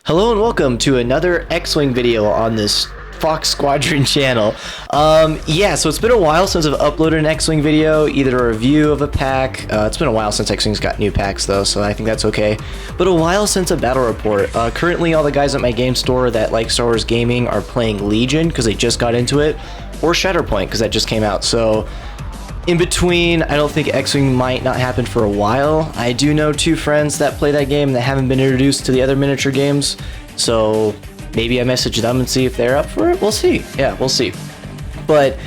Hello and welcome to another X-Wing video on this Fox Squadron channel. So it's been a while since I've uploaded an X-Wing video, either a review of a pack. It's been a while since X-Wing's got new packs though, so I think that's okay. But a while since a battle report. Currently all the guys at my game store that like Star Wars gaming are playing Legion because they just got into it, or Shatterpoint because that just came out. So in between, I don't think X-Wing might not happen for a while. I do know two friends that play that game that haven't been introduced to the other miniature games, so maybe I message them and see if they're up for it. We'll see. Yeah, we'll see. But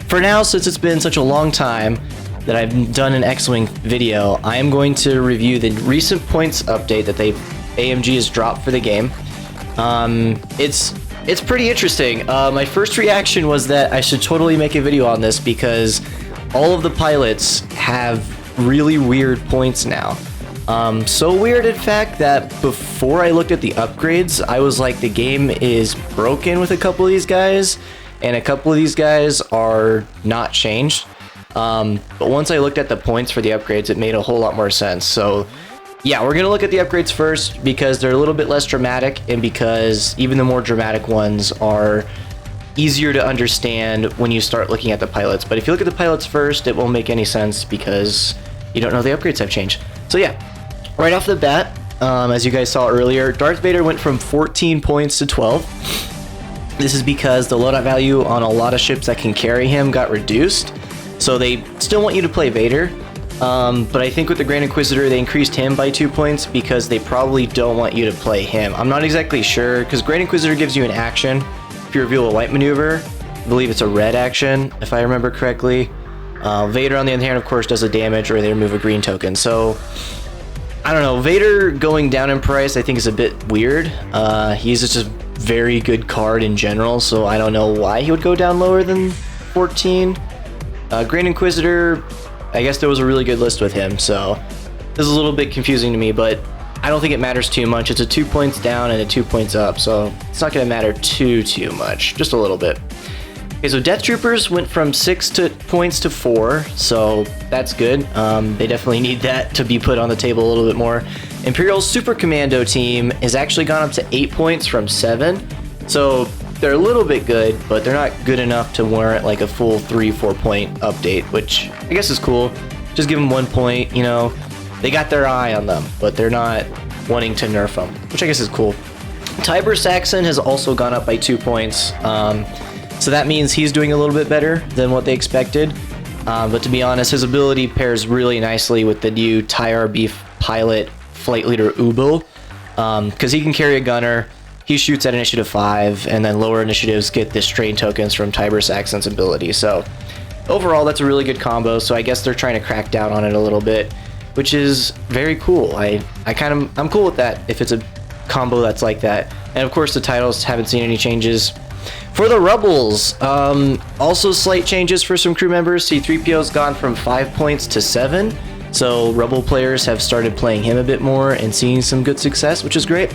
for now, since it's been such a long time that I've done an X-Wing video, I am going to review the recent points update that AMG has dropped for the game. It's pretty interesting. My first reaction was that I should totally make a video on this because all of the pilots have really weird points now. So weird, in fact, that before I looked at the upgrades, I was like, the game is broken with a couple of these guys, and a couple of these guys are not changed. But once I looked at the points for the upgrades, it made a whole lot more sense. So yeah, we're gonna look at the upgrades first because they're a little bit less dramatic, and because even the more dramatic ones are easier to understand when you start looking at the pilots. But if you look at the pilots first, it won't make any sense because you don't know the upgrades have changed. So yeah, right off the bat, as you guys saw earlier, Darth Vader went from 14 points to 12. This is because the loadout value on a lot of ships that can carry him got reduced. So they still want you to play Vader, but I think with the Grand Inquisitor, they increased him by 2 points because they probably don't want you to play him. I'm not exactly sure, because Grand Inquisitor gives you an action if you reveal a white maneuver. I believe it's a red action, if I remember correctly. Vader, on the other hand, of course, does a damage or they remove a green token. So, I don't know. Vader going down in price, I think, is a bit weird. He's just a very good card in general, so I don't know why he would go down lower than 14. Grand Inquisitor, I guess there was a really good list with him, so this is a little bit confusing to me, but I don't think it matters too much. It's a 2 points down and a 2 points up, so it's not going to matter too much. Just a little bit. Okay, so Death Troopers went from 6 points to 4, so that's good. They definitely need that to be put on the table a little bit more. Imperials Super Commando team has actually gone up to 8 points from 7, so they're a little bit good, but they're not good enough to warrant like a full 3-4 point update, which I guess is cool. Just give them 1 point, you know. They got their eye on them, but they're not wanting to nerf them, which I guess is cool. Tiber Saxon has also gone up by 2 points, so that means he's doing a little bit better than what they expected. But to be honest, his ability pairs really nicely with the new TIRB pilot flight leader Ubil, because he can carry a gunner. He shoots at initiative 5, and then lower initiatives get the strain tokens from Tiber Saxon's ability. So overall, that's a really good combo. So I guess they're trying to crack down on it a little bit, which is very cool. I'm cool with that if it's a combo that's like that. And of course the titles haven't seen any changes. For the Rebels, also slight changes for some crew members. C-3PO's gone from 5 points to 7. So Rebel players have started playing him a bit more and seeing some good success, which is great.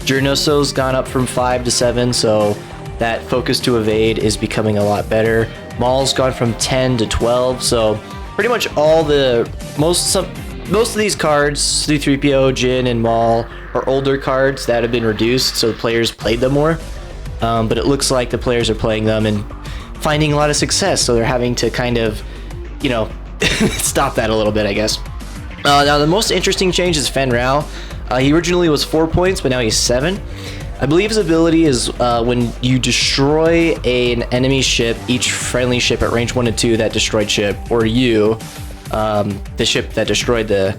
Jurnoso's gone up from 5 to 7, so that focus to evade is becoming a lot better. Maul's gone from 10 to 12, so pretty much all the most of these cards, C-3PO, Jin, and Maul, are older cards that have been reduced, so the players played them more. But it looks like the players are playing them and finding a lot of success, so they're having to kind of, you know, stop that a little bit, I guess. Now, the most interesting change is Fen Rao. He originally was 4 points, but now he's 7. I believe his ability is when you destroy an enemy ship, each friendly ship at range 1 and 2, that destroyed ship, or you, the ship that destroyed the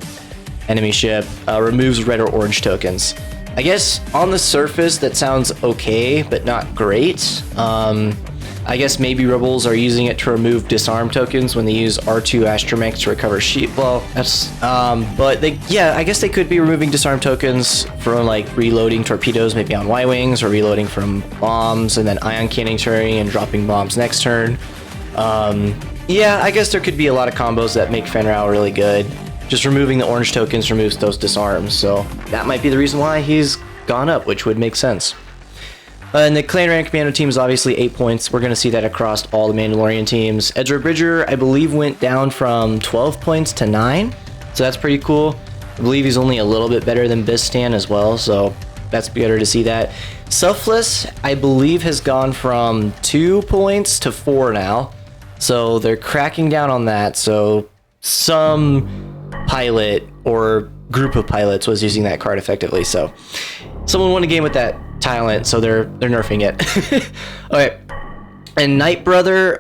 enemy ship, removes red or orange tokens. I guess on the surface that sounds okay, but not great. I guess maybe Rebels are using it to remove disarm tokens when they use R2 Astromech to recover sheep. Well, that's but I guess they could be removing disarm tokens from like reloading torpedoes, maybe on Y-wings, or reloading from bombs and then ion cannon turning and dropping bombs next turn. Yeah, I guess there could be a lot of combos that make Fen Rao really good. Just removing the orange tokens removes those disarms, so that might be the reason why he's gone up, which would make sense. And the Clan Rand Commando team is obviously 8 points. We're going to see that across all the Mandalorian teams. Ezra Bridger, I believe, went down from 12 points to 9, so that's pretty cool. I believe he's only a little bit better than Bistan as well, so that's better to see that. Selfless, I believe, has gone from 2 points to 4 now. So they're cracking down on that. So some pilot or group of pilots was using that card effectively. So someone won a game with that talent, so they're nerfing it. Okay. And Night Brother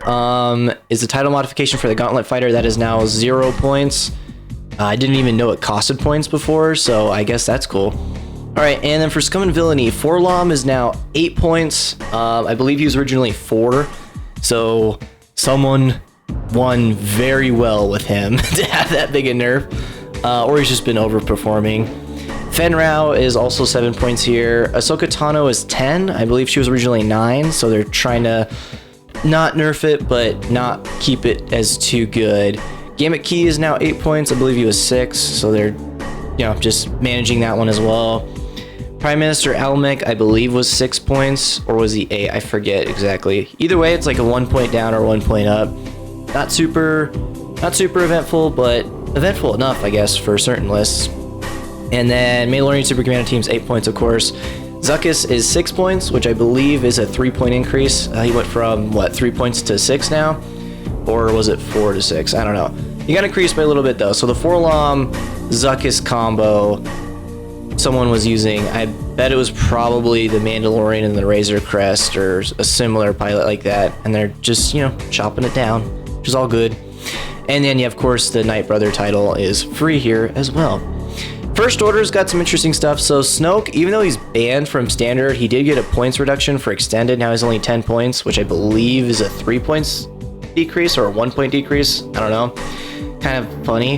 is a title modification for the Gauntlet Fighter that is now 0 points. I didn't even know it costed points before, so I guess that's cool. Alright, and then for Scum and Villainy, Forlom is now 8 points. I believe he was originally 4, so someone won very well with him to have that big a nerf. Or he's just been overperforming. Fenrau is also 7 points here. Ahsoka Tano is 10. I believe she was originally 9, so they're trying to not nerf it, but not keep it as too good. Gamut Key is now 8 points. I believe he was 6, so they're, just managing that one as well. Prime Minister Almec, I believe, was 6 points, or was he 8? I forget exactly. Either way, it's like a 1 point down or 1 point up. Not super eventful, but eventful enough, I guess, for certain lists. And then Mandalorian Super Commando Team's 8 points, of course. Zuckuss is 6 points, which I believe is a 3-point increase. He went from, 3 points to 6 now? Or was it 4 to 6? I don't know. He got increased by a little bit, though. So the Forlom Zuckuss combo someone was using, I bet it was probably the Mandalorian and the Razor Crest or a similar pilot like that. And they're just, chopping it down, which is all good. And then, of course, the Night Brother title is free here as well. First Order's got some interesting stuff. So Snoke, even though he's banned from Standard, he did get a points reduction for Extended. Now he's only 10 points, which I believe is a 3 points decrease or a 1 point decrease. I don't know. Kind of funny.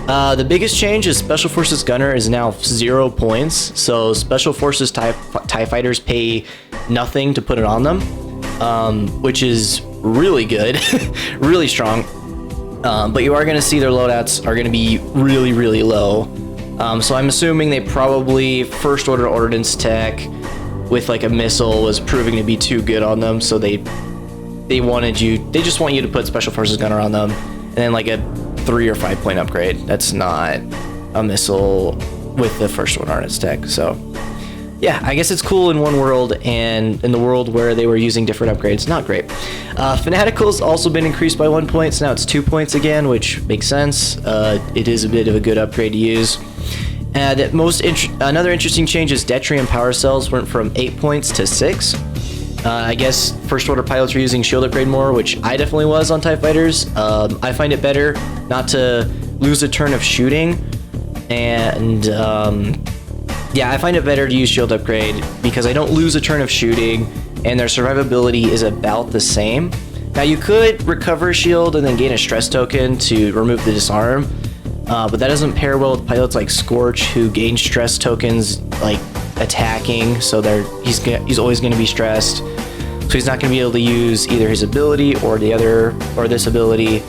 The biggest change is Special Forces Gunner is now 0 points. So Special Forces TIE Fighters pay nothing to put it on them, which is really good, really strong. But you are going to see their loadouts are going to be really, really low. So I'm assuming they probably First Order Ordnance Tech with like a missile was proving to be too good on them, so they just want you to put Special Forces Gunner on them, and then like a 3 or 5 point upgrade. That's not a missile with the First Order Ordnance Tech. So yeah, I guess it's cool in one world, and in the world where they were using different upgrades, not great. Fanatical's also been increased by 1 point, so now it's 2 points again, which makes sense. It is a bit of a good upgrade to use. Another interesting change is Detrium Power Cells went from 8 points to 6. I guess First Order pilots are using shield upgrade more, which I definitely was on TIE Fighters. I find it better not to lose a turn of shooting, and yeah, I find it better to use shield upgrade because I don't lose a turn of shooting, and their survivability is about the same. Now you could recover a shield and then gain a stress token to remove the disarm, but that doesn't pair well with pilots like Scorch, who gain stress tokens like attacking, so he's always going to be stressed. So he's not going to be able to use either his ability or this ability.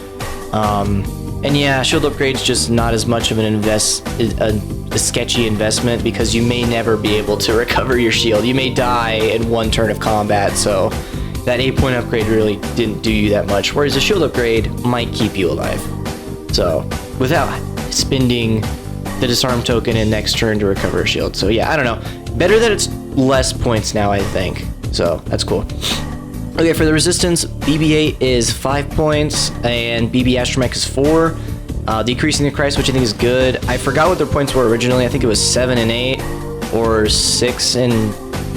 And yeah, shield upgrade's just not as much of a sketchy investment because you may never be able to recover your shield. You may die in 1 turn of combat, so that 8 point upgrade really didn't do you that much, whereas a shield upgrade might keep you alive. So without spending the disarm token in next turn to recover a shield. So yeah, I don't know. Better that it's less points now, I think. So that's cool. Okay, for the Resistance, BB-8 is 5 points, and BB Astromech is 4. Decreasing the Christ, which I think is good. I forgot what their points were originally. I think it was 7 and 8, or 6 and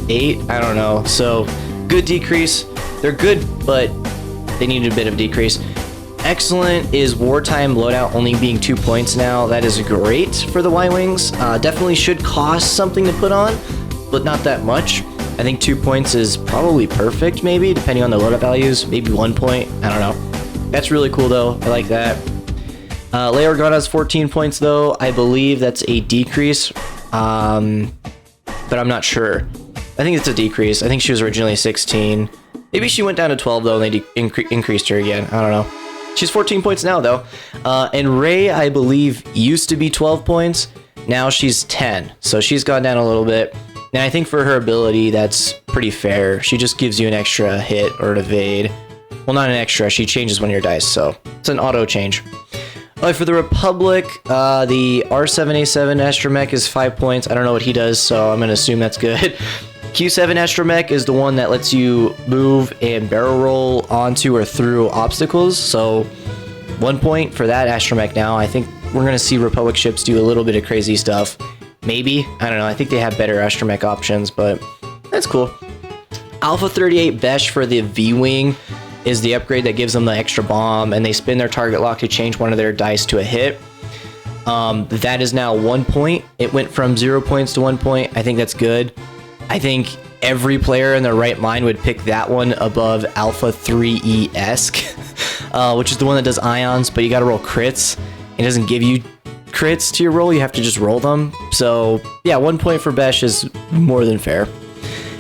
8. I don't know. So, good decrease. They're good, but they needed a bit of decrease. Excellent is Wartime Loadout only being 2 points now. That is great for the Y-Wings. Definitely should cost something to put on, but not that much. I think 2 points is probably perfect, maybe, depending on the loadout values. Maybe 1 point. I don't know. That's really cool, though. I like that. Leia Organa has 14 points, though. I believe that's a decrease, but I'm not sure. I think it's a decrease. I think she was originally 16. Maybe she went down to 12, though, and they increased her again. I don't know. She's 14 points now, though. And Rey, I believe, used to be 12 points. Now she's 10, so she's gone down a little bit. And I think for her ability, that's pretty fair. She just gives you an extra hit or an evade. Well, not an extra. She changes one of your dice, so it's an auto change. Oh, for the Republic, the R7A7 Astromech is 5 points. I don't know what he does, so I'm going to assume that's good. Q7 Astromech is the one that lets you move and barrel roll onto or through obstacles, so 1 point for that Astromech now. I think we're going to see Republic ships do a little bit of crazy stuff. Maybe. I don't know. I think they have better Astromech options, but that's cool. Alpha 38 Besh for the V-Wing is the upgrade that gives them the extra bomb, and they spin their target lock to change one of their dice to a hit. That is now 1 point. It went from 0 points to 1 point. I think that's good. I think every player in their right mind would pick that one above Alpha 3E-esque, which is the one that does ions, but you gotta roll crits. It doesn't give you crits to your roll, you have to just roll them. So yeah, 1 point for Besh is more than fair.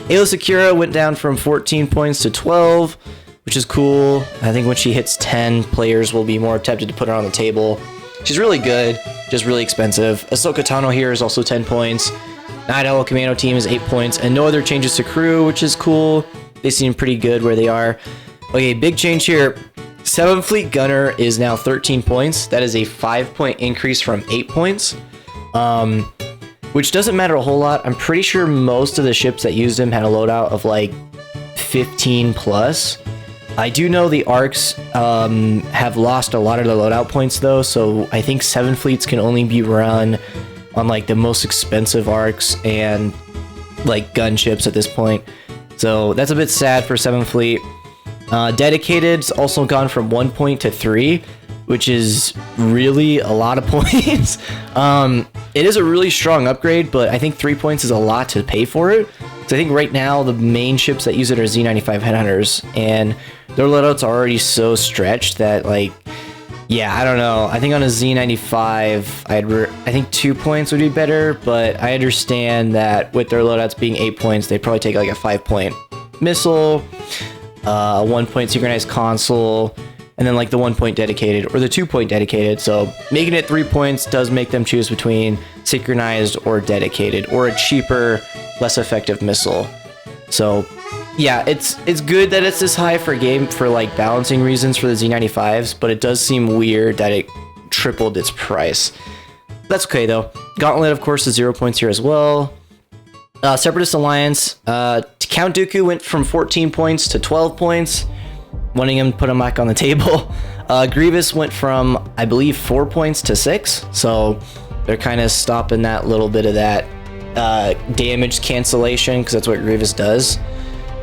Ayla Secura went down from 14 points to 12, which is cool. I think when she hits 10, players will be more tempted to put her on the table. She's really good, just really expensive. Ahsoka Tano here is also 10 points. Night Owl Commando Team is 8 points, and no other changes to crew, which is cool. They seem pretty good where they are. Okay, big change here. 7th Fleet Gunner is now 13 points. That is a 5-point increase from 8 points, which doesn't matter a whole lot. I'm pretty sure most of the ships that used him had a loadout of like 15 plus. I do know the arcs have lost a lot of the loadout points though, so I think 7 fleets can only be run on like the most expensive arcs and like gunships at this point. So that's a bit sad for 7th Fleet. Dedicated's also gone from 1 point to 3, which is really a lot of points. It is a really strong upgrade, but I think 3 points is a lot to pay for it. So I think right now the main ships that use it are Z95 Headhunters, and their loadouts are already so stretched that like, yeah, I don't know. I think on a Z95, I think 2 points would be better, but I understand that with their loadouts being 8 points, they'd probably take like a 5-point missile, 1 point synchronized console, and then like the 1 point dedicated or the 2 point dedicated. So making it 3 points does make them choose between synchronized or dedicated or a cheaper, less effective missile. So yeah, it's good that it's this high for game for like balancing reasons for the Z95s, but it does seem weird that it tripled its price. That's okay though. Gauntlet, of course, is 0 points here as well. Separatist Alliance, Count Dooku went from 14 points to 12 points, wanting him to put him back on the table. Grievous went from, I believe, 4 points to 6, so they're kind of stopping that little bit of that damage cancellation, because that's what Grievous does.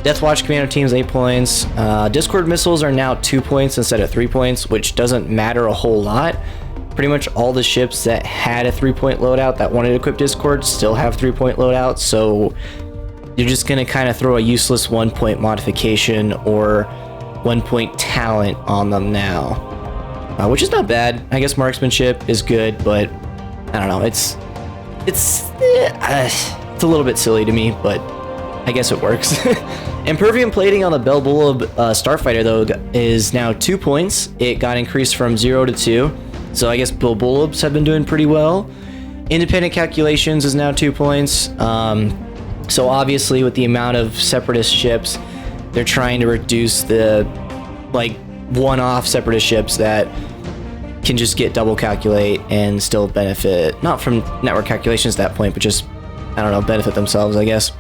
Deathwatch Commando Team's 8 points. Discord missiles are now 2 points instead of 3 points, which doesn't matter a whole lot. Pretty much all the ships that had a 3-point loadout that wanted to equip Discord still have 3-point loadouts, so you're just going to kind of throw a useless 1-point modification or 1-point talent on them now, which is not bad. I guess marksmanship is good, but I don't know. It's a little bit silly to me, but I guess it works. Impervium plating on the Belbulab Starfighter though is now 2 points. It got increased from 0 to 2, so I guess Belbulabs have been doing pretty well. Independent calculations is now 2 points. So obviously with the amount of Separatist ships, they're trying to reduce the like one-off Separatist ships that can just get double calculate and still benefit, not from network calculations at that point, but just, I don't know, benefit themselves, I guess.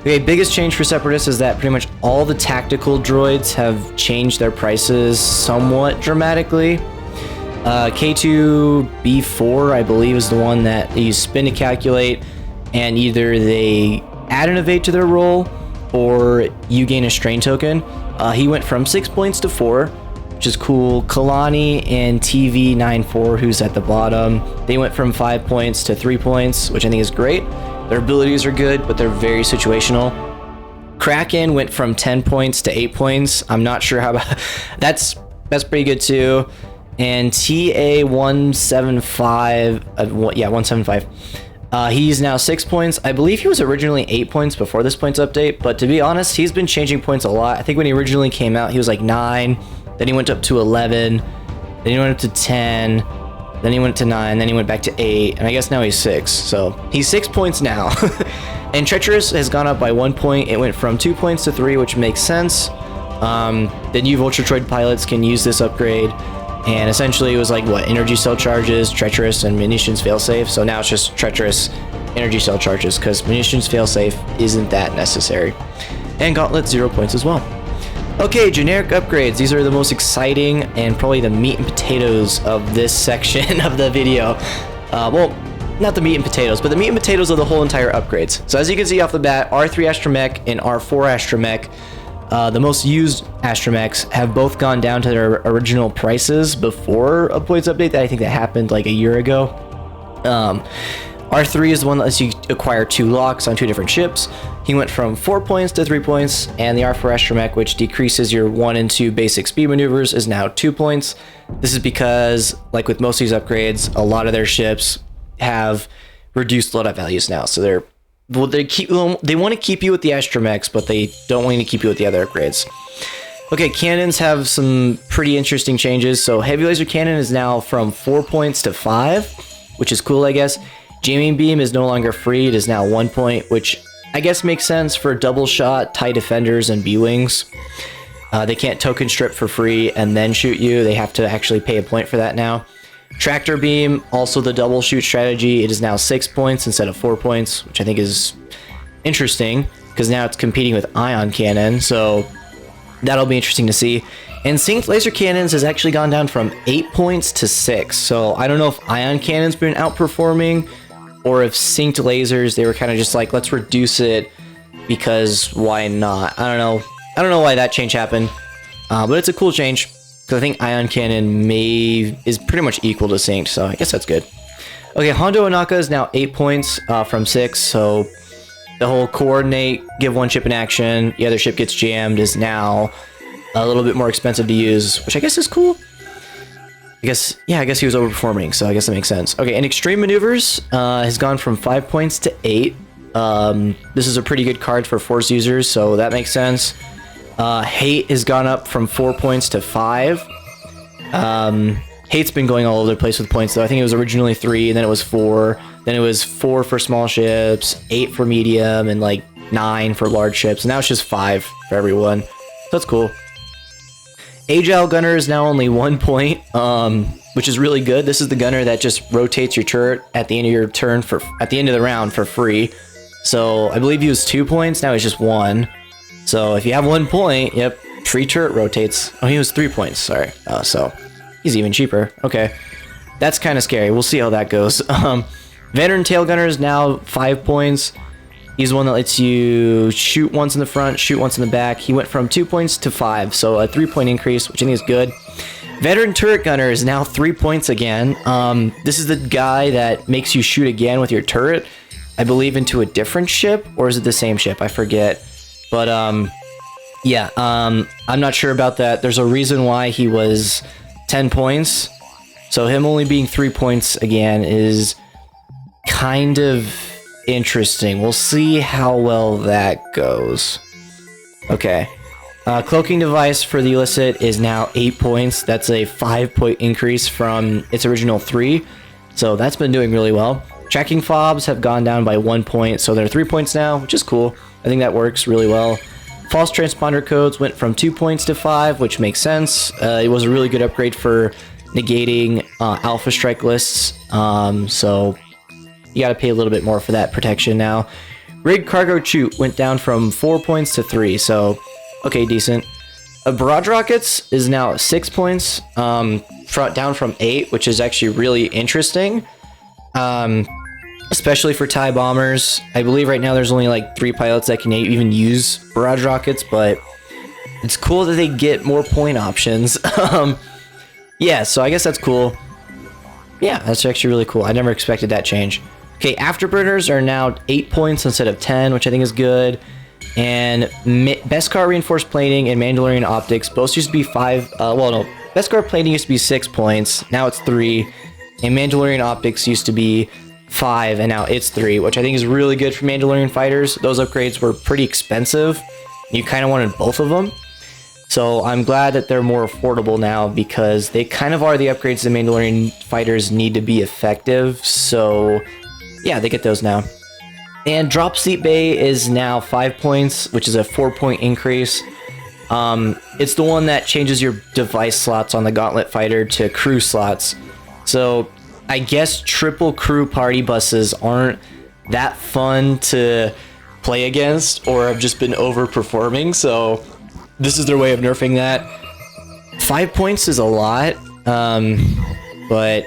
Okay, biggest change for Separatists is that pretty much all the tactical droids have changed their prices somewhat dramatically. K2B4, I believe, is the one that you spin to calculate, and either they add an evade to their roll, or you gain a strain token. He went from 6 points to 4, which is cool. Kalani and TV94, who's at the bottom, they went from 5 points to 3 points, which I think is great. Their abilities are good, but they're very situational. Kraken went from 10 points to 8 points. I'm not sure how about that's pretty good too. And TA175, 175. He's now 6 points. I believe he was originally 8 points before this points update, but to be honest, he's been changing points a lot. I think when he originally came out, he was like 9, then he went up to 11, then he went up to 10, then he went to 9, then he went back to 8, and I guess now he's 6. So he's 6 points now. And Treacherous has gone up by 1 point. It went from 2 points to 3, which makes sense. The new Vulture Droid pilots can use this upgrade. And essentially it was like, what, energy cell charges, treacherous, and munitions failsafe. So now it's just treacherous, energy cell charges, because munitions failsafe isn't that necessary. And gauntlet 0 points as well. Okay, generic upgrades. These are the most exciting and probably the meat and potatoes of this section of the video. Well, not the meat and potatoes, but the meat and potatoes of the whole entire upgrades. So as you can see off the bat, R3 astromech and R4 astromech, the most used astromechs, have both gone down to their original prices before a points update that I think that happened like a year ago. R3 is the one that lets you acquire 2 locks on 2 different ships. He went from 4 points to 3 points, and the R4 astromech, which decreases your 1 and 2 basic speed maneuvers, is now 2 points. This is because, like with most of these upgrades, a lot of their ships have reduced loadout values now. So they want to keep you with the astromechs, but they don't want to keep you with the other upgrades. Okay, cannons have some pretty interesting changes. So heavy laser cannon is now from 4 points to 5, which is cool, I guess. Jamming beam is no longer free. It is now 1 point, which I guess makes sense for double shot, TIE defenders, and B-wings. They can't token strip for free and then shoot you. They have to actually pay a point for that now. Tractor beam, also the double shoot strategy. It is now 6 points instead of 4 points, which I think is interesting because now it's competing with ion cannon. So that'll be interesting to see. And synced laser cannons has actually gone down from 8 points to 6. So I don't know if ion cannon's been outperforming, or if synced lasers, they were kind of just like, let's reduce it because why not? I don't know why that change happened, but it's a cool change because I think ion cannon is pretty much equal to synced, so I guess that's good. Okay, Hondo Onaka is now 8 points from 6, so the whole coordinate, give one ship in action, the other ship gets jammed is now a little bit more expensive to use, which I guess is cool. I guess he was overperforming, so I guess that makes sense. Okay, and extreme maneuvers has gone from 5 points to 8. This is a pretty good card for force users, so that makes sense. Hate has gone up from 4 points to 5. Hate's been going all over the place with points, though. I think it was originally 3, and then it was 4. Then it was 4 for small ships, 8 for medium, and like 9 for large ships. And now it's just 5 for everyone. So that's cool. Agile gunner is now only 1 point, which is really good. This is the gunner that just rotates your turret at the end of your turn at the end of the round for free. So I believe he was 2 points. Now he's just 1. So if you have 1 point, yep, free turret rotates. Oh, he was 3 points. Sorry. So he's even cheaper. Okay, that's kind of scary. We'll see how that goes. Veteran tail gunner is now 5 points. He's the one that lets you shoot once in the front, shoot once in the back. He went from 2 points to 5, so a 3 point increase, which I think is good. Veteran turret gunner is now 3 points again. This is the guy that makes you shoot again with your turret, I believe, into a different ship, or is it the same ship? I forget. But yeah, I'm not sure about that. There's a reason why he was 10 points. So him only being 3 points again is kind of interesting. We'll see how well that goes. Okay. Cloaking device for the illicit is now 8 points. That's a 5 point increase from its original 3. So that's been doing really well. Tracking fobs have gone down by 1 point, so they're 3 points now, which is cool. I think that works really well. False transponder codes went from 2 points to 5, which makes sense. It was a really good upgrade for negating alpha strike lists. So you got to pay a little bit more for that protection now. Rig cargo chute went down from 4 points to 3, so okay, decent. Barrage rockets is now 6 points, down from 8, which is actually really interesting. Especially for TIE bombers. I believe right now there's only like 3 pilots that can even use barrage rockets, but it's cool that they get more point options. Yeah, so I guess that's cool. Yeah, that's actually really cool. I never expected that change. Okay, afterburners are now 8 points instead of 10, which I think is good. And Beskar reinforced plating and Mandalorian optics both used to be 5. Well, no, Beskar plating used to be 6 points. Now it's 3. And Mandalorian optics used to be 5, and now it's 3, which I think is really good for Mandalorian fighters. Those upgrades were pretty expensive. You kind of wanted both of them. So I'm glad that they're more affordable now because they kind of are the upgrades the Mandalorian fighters need to be effective. So yeah, they get those now. And drop seat bay is now 5 points, which is a 4 point increase. It's the one that changes your device slots on the Gauntlet Fighter to crew slots. So I guess triple crew party buses aren't that fun to play against, or have just been overperforming, so this is their way of nerfing that. 5 points is a lot, but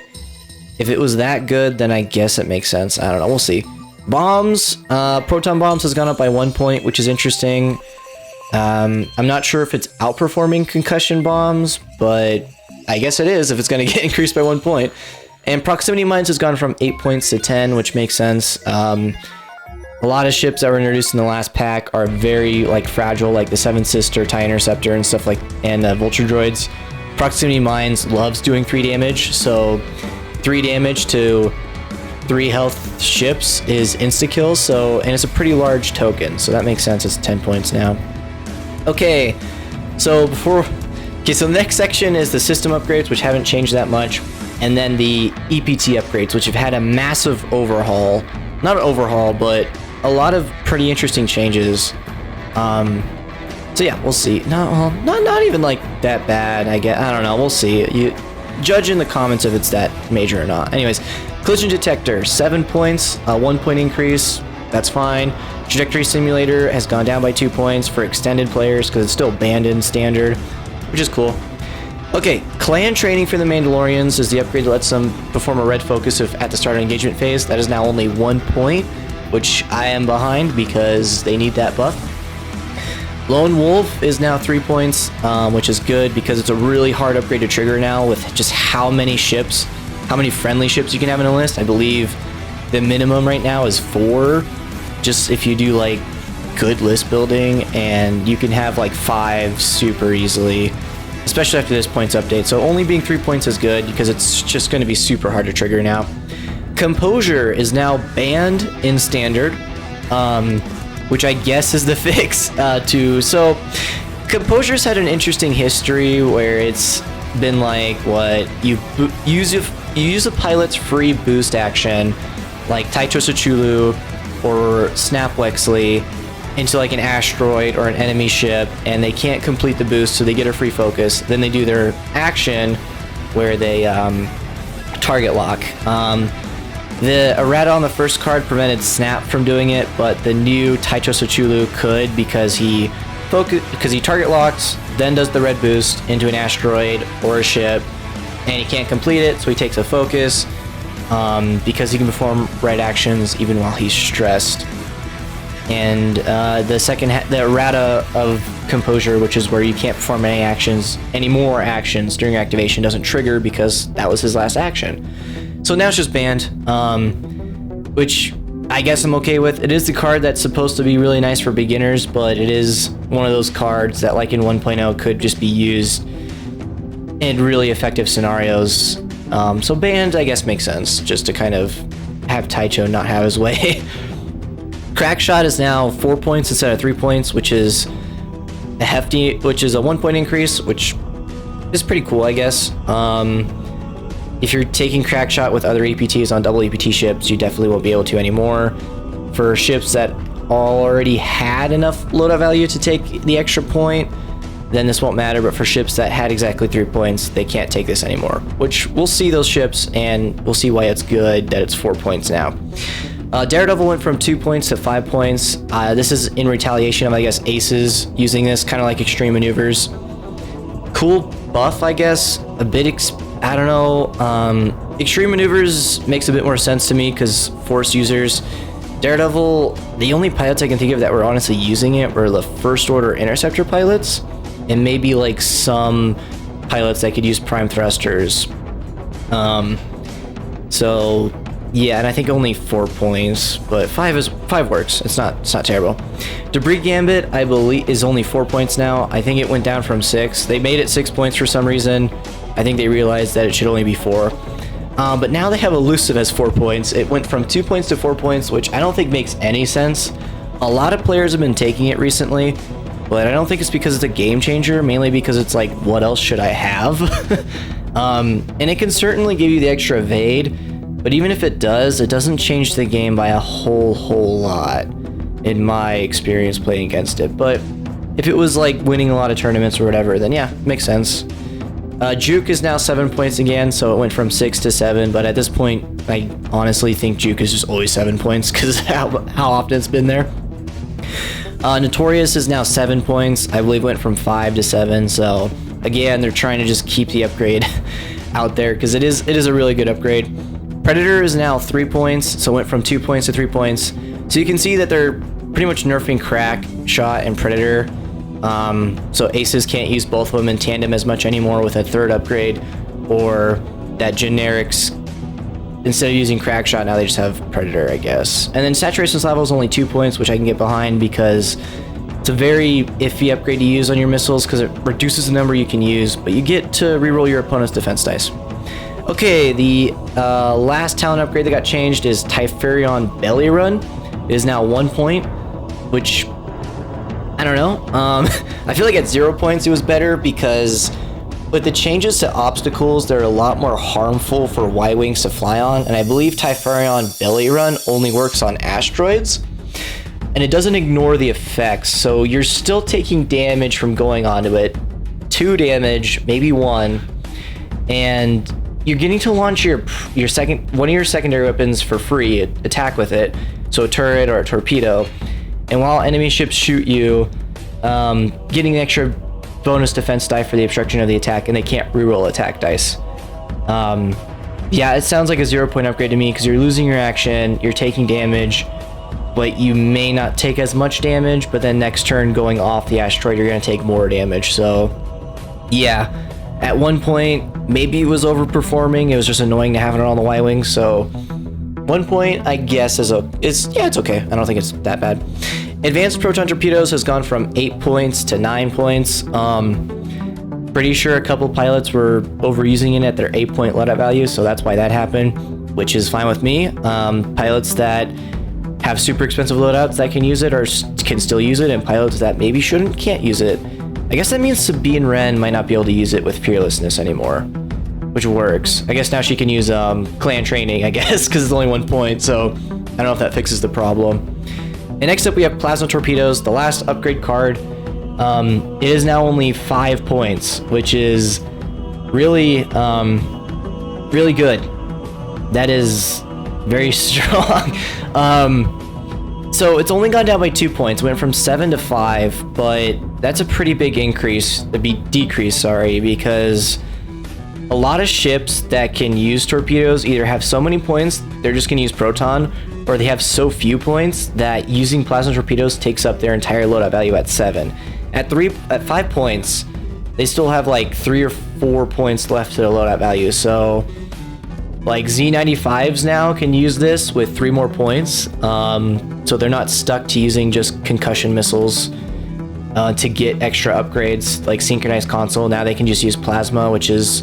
if it was that good, then I guess it makes sense. I don't know, we'll see. Bombs, proton bombs has gone up by 1 point, which is interesting. I'm not sure if it's outperforming concussion bombs, but I guess it is if it's going to get increased by 1 point. And proximity mines has gone from 8 points to 10, which makes sense. A lot of ships that were introduced in the last pack are very like fragile, like the Seven Sister, TIE Interceptor, and stuff like, and Vulture droids. Proximity mines loves doing 3 damage, so 3 damage to 3 health ships is insta kill. So, and it's a pretty large token, so that makes sense. It's 10 points now. Okay, so the next section is the system upgrades, which haven't changed that much, and then the EPT upgrades, which have had a massive overhaul. Not an overhaul, but a lot of pretty interesting changes. So yeah, we'll see. Not even like that bad, I guess. I don't know, we'll see. You judge in the comments if it's that major or not. Anyways, collision detector, 7 points, 1 point increase. That's fine. Trajectory simulator has gone down by 2 points for extended players because it's still banned in standard, which is cool. Okay, clan training for the Mandalorians is the upgrade that lets them perform a red focus at the start of engagement phase. That is now only 1 point, which I am behind because they need that buff. Lone Wolf is now 3 points, which is good because it's a really hard upgrade to trigger now with just how many ships, how many friendly ships you can have in a list. I believe the minimum right now is 4, just if you do like good list building, and you can have like 5 super easily, especially after this points update. So only being 3 points is good because it's just going to be super hard to trigger now. Composure is now banned in standard, which I guess is the fix to... So Composure's had an interesting history where it's been like, what, you use a pilot's free boost action, like Taicho Chulu or Snap Wexley, into like an asteroid or an enemy ship, and they can't complete the boost, so they get a free focus. Then they do their action where they target lock. The errata on the first card prevented Snap from doing it, but the new Taicho Chulu could because he target locks, then does the red boost into an asteroid or a ship, and he can't complete it, so he takes a focus because he can perform red actions even while he's stressed. And the errata of Composure, which is where you can't perform any more actions during activation, doesn't trigger because that was his last action. So now it's just banned, which I guess I'm okay with. It is the card that's supposed to be really nice for beginners, but it is one of those cards that, like in 1.0, could just be used in really effective scenarios. So banned, I guess, makes sense, just to kind of have Taicho not have his way. Crackshot is now 4 points instead of 3 points, which is a 1 point increase, which is pretty cool, I guess. If you're taking Crackshot with other EPTs on double EPT ships, you definitely won't be able to anymore. For ships that already had enough loadout value to take the extra point, then this won't matter, but for ships that had exactly 3 points, they can't take this anymore, which we'll see those ships, and we'll see why it's good that it's 4 points now. Daredevil went from 2 points to 5 points. This is in retaliation of, I guess, aces using this, kind of like extreme maneuvers. Cool buff, I guess. A bit, I don't know. Extreme maneuvers makes a bit more sense to me because force users. Daredevil, the only pilots I can think of that were honestly using it were the First Order Interceptor pilots, and maybe like some pilots that could use prime thrusters. So yeah, and I think only 4 points, but 5 works. It's not terrible. Debris Gambit, I believe, is only 4 points now. I think it went down from 6. They made it 6 points for some reason. I think they realized that it should only be 4. But now they have Elusive as 4 points. It went from 2 points to 4 points, which I don't think makes any sense. A lot of players have been taking it recently, but I don't think it's because it's a game changer, mainly because it's like, what else should I have? And it can certainly give you the extra evade, but even if it does, it doesn't change the game by a whole lot, in my experience playing against it. But If it was like winning a lot of tournaments or whatever, then yeah, makes sense. Juke is now 7 points again, so it went from 6 to 7, but at this point, I honestly think Juke is just always 7 points because how often it's been there. Notorious is now 7 points. I believe went from 5 to 7, so again, they're trying to just keep the upgrade out there because it is a really good upgrade. Predator is now 3 points, so it went from 2 points to 3 points. So you can see that they're pretty much nerfing Crack, Shot, and Predator. So aces can't use both of them in tandem as much anymore with a third upgrade, or that generics, instead of using Crack Shot, now they just have Predator, I guess. And then Saturation Level is only 2 points, which I can get behind because it's a very iffy upgrade to use on your missiles because it reduces the number you can use, but you get to reroll your opponent's defense dice. Okay, the last talent upgrade that got changed is Typharion Belly Run. It is now 1 point, which I don't know. I feel like at 0 points it was better because with the changes to obstacles, they're a lot more harmful for Y-Wings to fly on, and I believe Typharion Belly Run only works on asteroids, and it doesn't ignore the effects, so you're still taking damage from going onto it. 2 damage, maybe 1, and you're getting to launch one of your secondary weapons for free, attack with it, so a turret or a torpedo. And while enemy ships shoot you, getting an extra bonus defense die for the obstruction of the attack, and they can't reroll attack dice. Yeah, it sounds like a 0 point upgrade to me because you're losing your action, you're taking damage, but you may not take as much damage, but then next turn going off the asteroid, you're going to take more damage. So yeah, at 1 point, maybe it was overperforming. It was just annoying to have it on the Y-Wing, so 1 point, I guess, it's okay. I don't think it's that bad. Advanced Proton Torpedoes has gone from 8 points to 9 points. Pretty sure a couple pilots were overusing it at their 8-point loadout value, so that's why that happened, which is fine with me. Pilots that have super expensive loadouts that can use it or can still use it, and pilots that maybe can't use it. I guess that means Sabine Wren might not be able to use it with Fearlessness anymore, which works. I guess now she can use clan training, I guess, because it's only 1 point, so I don't know if that fixes the problem. And next up we have Plasma Torpedoes, the last upgrade card. It is now only 5 points, which is really, really good. That is very strong. So it's only gone down by 2 points, went from 7 to 5, but that's a pretty big decrease, sorry, because a lot of ships that can use torpedoes either have so many points they're just gonna use proton, or they have so few points that using plasma torpedoes takes up their entire loadout value at 7. At 5 points, they still have like 3 or 4 points left to their loadout value. So like Z95s now can use this with 3 more points. So they're not stuck to using just concussion missiles to get extra upgrades like synchronized console. Now they can just use plasma, which is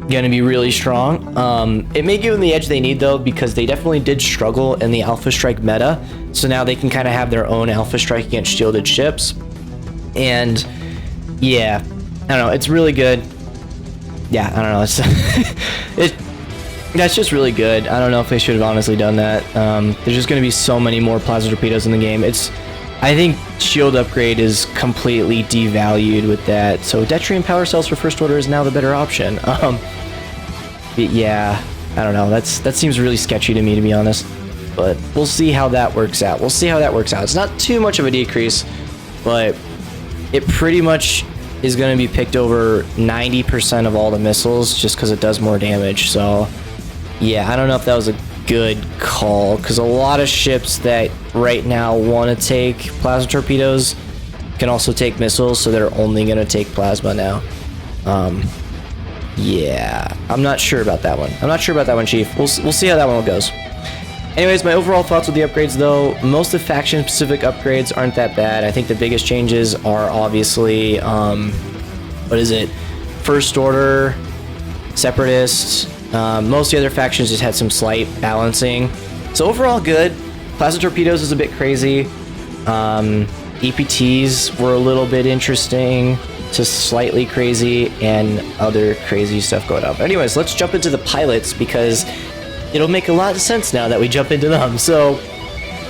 gonna be really strong. It may give them the edge they need though, because they definitely did struggle in the Alpha Strike meta. So now they can kind of have their own Alpha Strike against shielded ships. And yeah, I don't know, it's really good. Yeah, I don't know, that's just really good. I don't know if they should have honestly done that. There's just gonna be so many more plasma torpedoes in the game. I think shield upgrade is completely devalued with that. So Detrian power cells for first order is now the better option. Yeah, I don't know. That seems really sketchy to me, to be honest. But we'll see how that works out. It's not too much of a decrease, but it pretty much is going to be picked over 90% of all the missiles just because it does more damage. So yeah, I don't know if that was a good call, because a lot of ships that right now want to take plasma torpedoes can also take missiles, so they're only going to take plasma now. Yeah, I'm not sure about that one. Chief. We'll see how that one goes. Anyways, my overall thoughts with the upgrades though, most of the faction specific upgrades aren't that bad. I think the biggest changes are obviously First Order, Separatist. Most of the other factions just had some slight balancing. So overall good. Plasma torpedoes is a bit crazy. EPTs were a little bit interesting to slightly crazy, and other crazy stuff going on. But anyways, let's jump into the pilots because it'll make a lot of sense now that we jump into them. So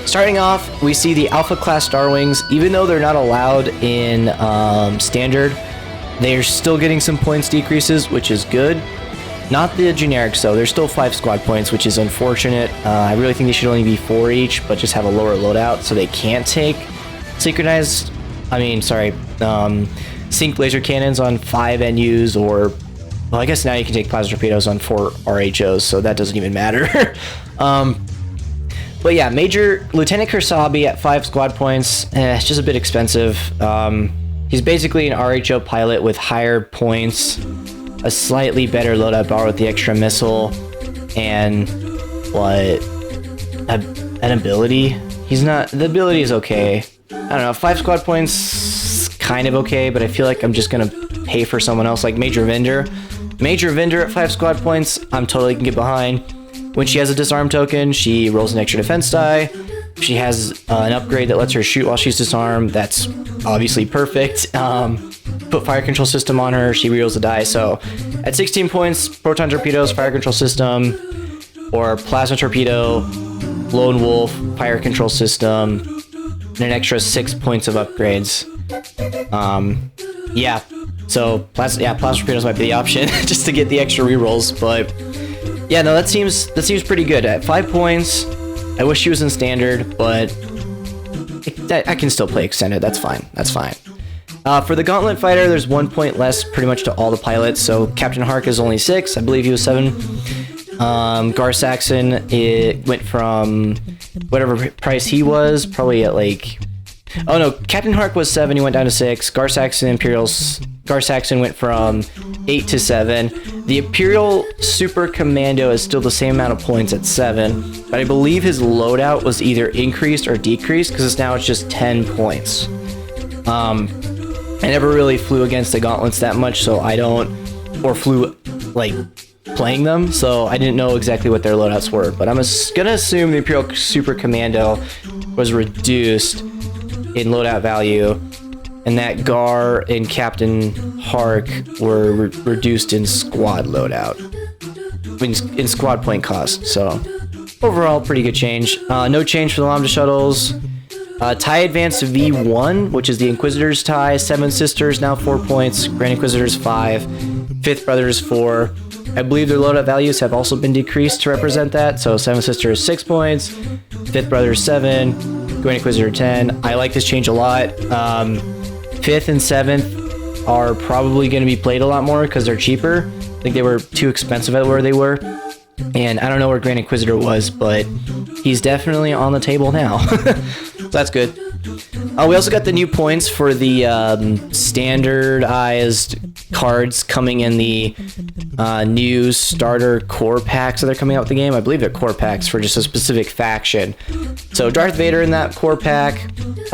Starting off, we see the Alpha class Star Wings. Even though they're not allowed in Standard, they're still getting some points decreases, which is good. Not the generics though. There's still 5 squad points, which is unfortunate. I really think they should only be 4 each, but just have a lower loadout so they can't take synchronized. Sync laser cannons on 5 NUs, or well, I guess now you can take plasma torpedoes on 4 RHOs, so that doesn't even matter. But yeah, Major Lieutenant Kursabi at 5 squad points. It's just a bit expensive. He's basically an RHO pilot with higher points, a slightly better loadout bar with the extra missile, and an ability. The ability is okay. I don't know, 5 squad points, kind of okay, but I feel like I'm just gonna pay for someone else, like Major Vendor. Major Vendor at 5 squad points, I'm totally can get behind. When she has a disarm token, she rolls an extra defense die. If she has an upgrade that lets her shoot while she's disarmed, that's obviously perfect. Put fire control system on her, she rerolls a die. So at 16 points, proton torpedoes, fire control system, or plasma torpedo, lone wolf, fire control system, and an extra 6 points of upgrades. Yeah. So plasma torpedoes might be the option just to get the extra rerolls, but yeah, no, that seems pretty good. At 5 points, I wish she was in Standard, but I can still play Extended. That's fine. For the Gauntlet Fighter, there's 1 point less pretty much to all the pilots. So Captain Hark is only 6. I believe he was 7. Gar Saxon, it went from whatever price he was, probably at like... Oh no, Captain Hark was 7, he went down to 6. Gar Saxon went from 8 to 7. The Imperial Super Commando is still the same amount of points at 7, but I believe his loadout was either increased or decreased, because it's just 10 points. I never really flew against the gauntlets that much, so or flew like playing them, so I didn't know exactly what their loadouts were, but I'm gonna assume the Imperial Super Commando was reduced in loadout value, and that Gar and Captain Hark were reduced in squad loadout, in squad point cost. So overall, pretty good change. No change for the Lambda shuttles. TIE Advanced V1, which is the Inquisitor's TIE, 7 Sisters, now 4 points. Grand Inquisitors 5, Fifth Brothers 4. I believe their loadout values have also been decreased to represent that. So 7 Sisters 6 points, Fifth Brothers 7, Grand Inquisitor 10. I like this change a lot. 5th and 7th are probably going to be played a lot more because they're cheaper. I think they were too expensive at where they were. And I don't know where Grand Inquisitor was, but he's definitely on the table now. So that's good. We also got the new points for the standardized cards coming in the new starter core packs that they're coming out with the game. I believe they're core packs for just a specific faction. So Darth Vader in that core pack,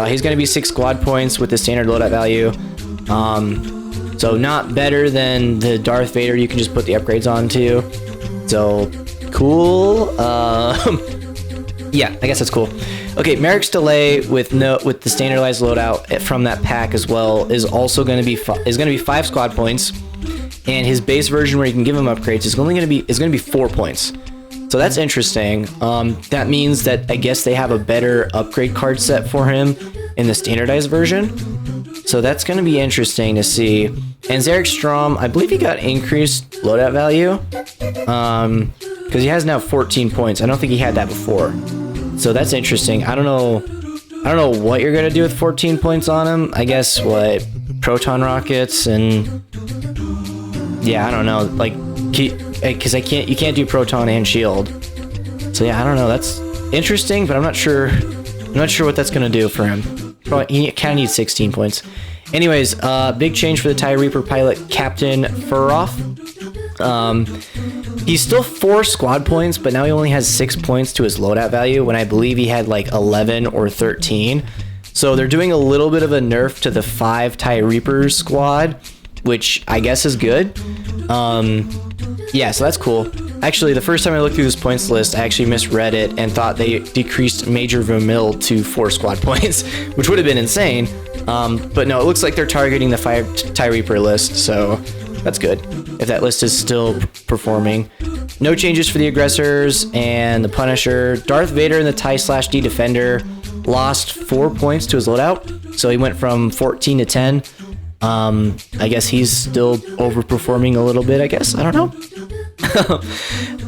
he's going to be 6 squad points with the standard loadout value. So not better than the Darth Vader you can just put the upgrades onto. So cool. Yeah, I guess that's cool. Okay, Merrick's Delay with the standardized loadout from that pack as well is also going to be 5 squad points, and his base version where you can give him upgrades is going to be 4 points. So that's interesting. That means that I guess they have a better upgrade card set for him in the standardized version. So that's going to be interesting to see. And Zarek Strom, I believe he got increased loadout value, because he has now 14 points. I don't think he had that before. So that's interesting. I don't know what you're gonna do with 14 points on him. I guess proton rockets, and yeah, I don't know, like, because you can't do proton and shield. So yeah, I don't know. That's interesting, but I'm not sure what that's gonna do for him. Probably, he kind of needs 16 points. Anyways, big change for the TIE Reaper pilot, Captain Furoff. He's still 4 squad points, but now he only has 6 points to his loadout value, when I believe he had like 11 or 13. So they're doing a little bit of a nerf to the 5 TIE Reapers squad, which I guess is good. Yeah, so that's cool. Actually, the first time I looked through this points list, I actually misread it and thought they decreased Major Vermil to 4 squad points, which would have been insane. But no, it looks like they're targeting the 5 TIE Reaper list, so that's good. If that list is still performing. No changes for the aggressors and the Punisher. Darth Vader and the TIE/D Defender lost 4 points to his loadout, so he went from 14 to 10. I guess he's still overperforming a little bit, I guess. I don't know.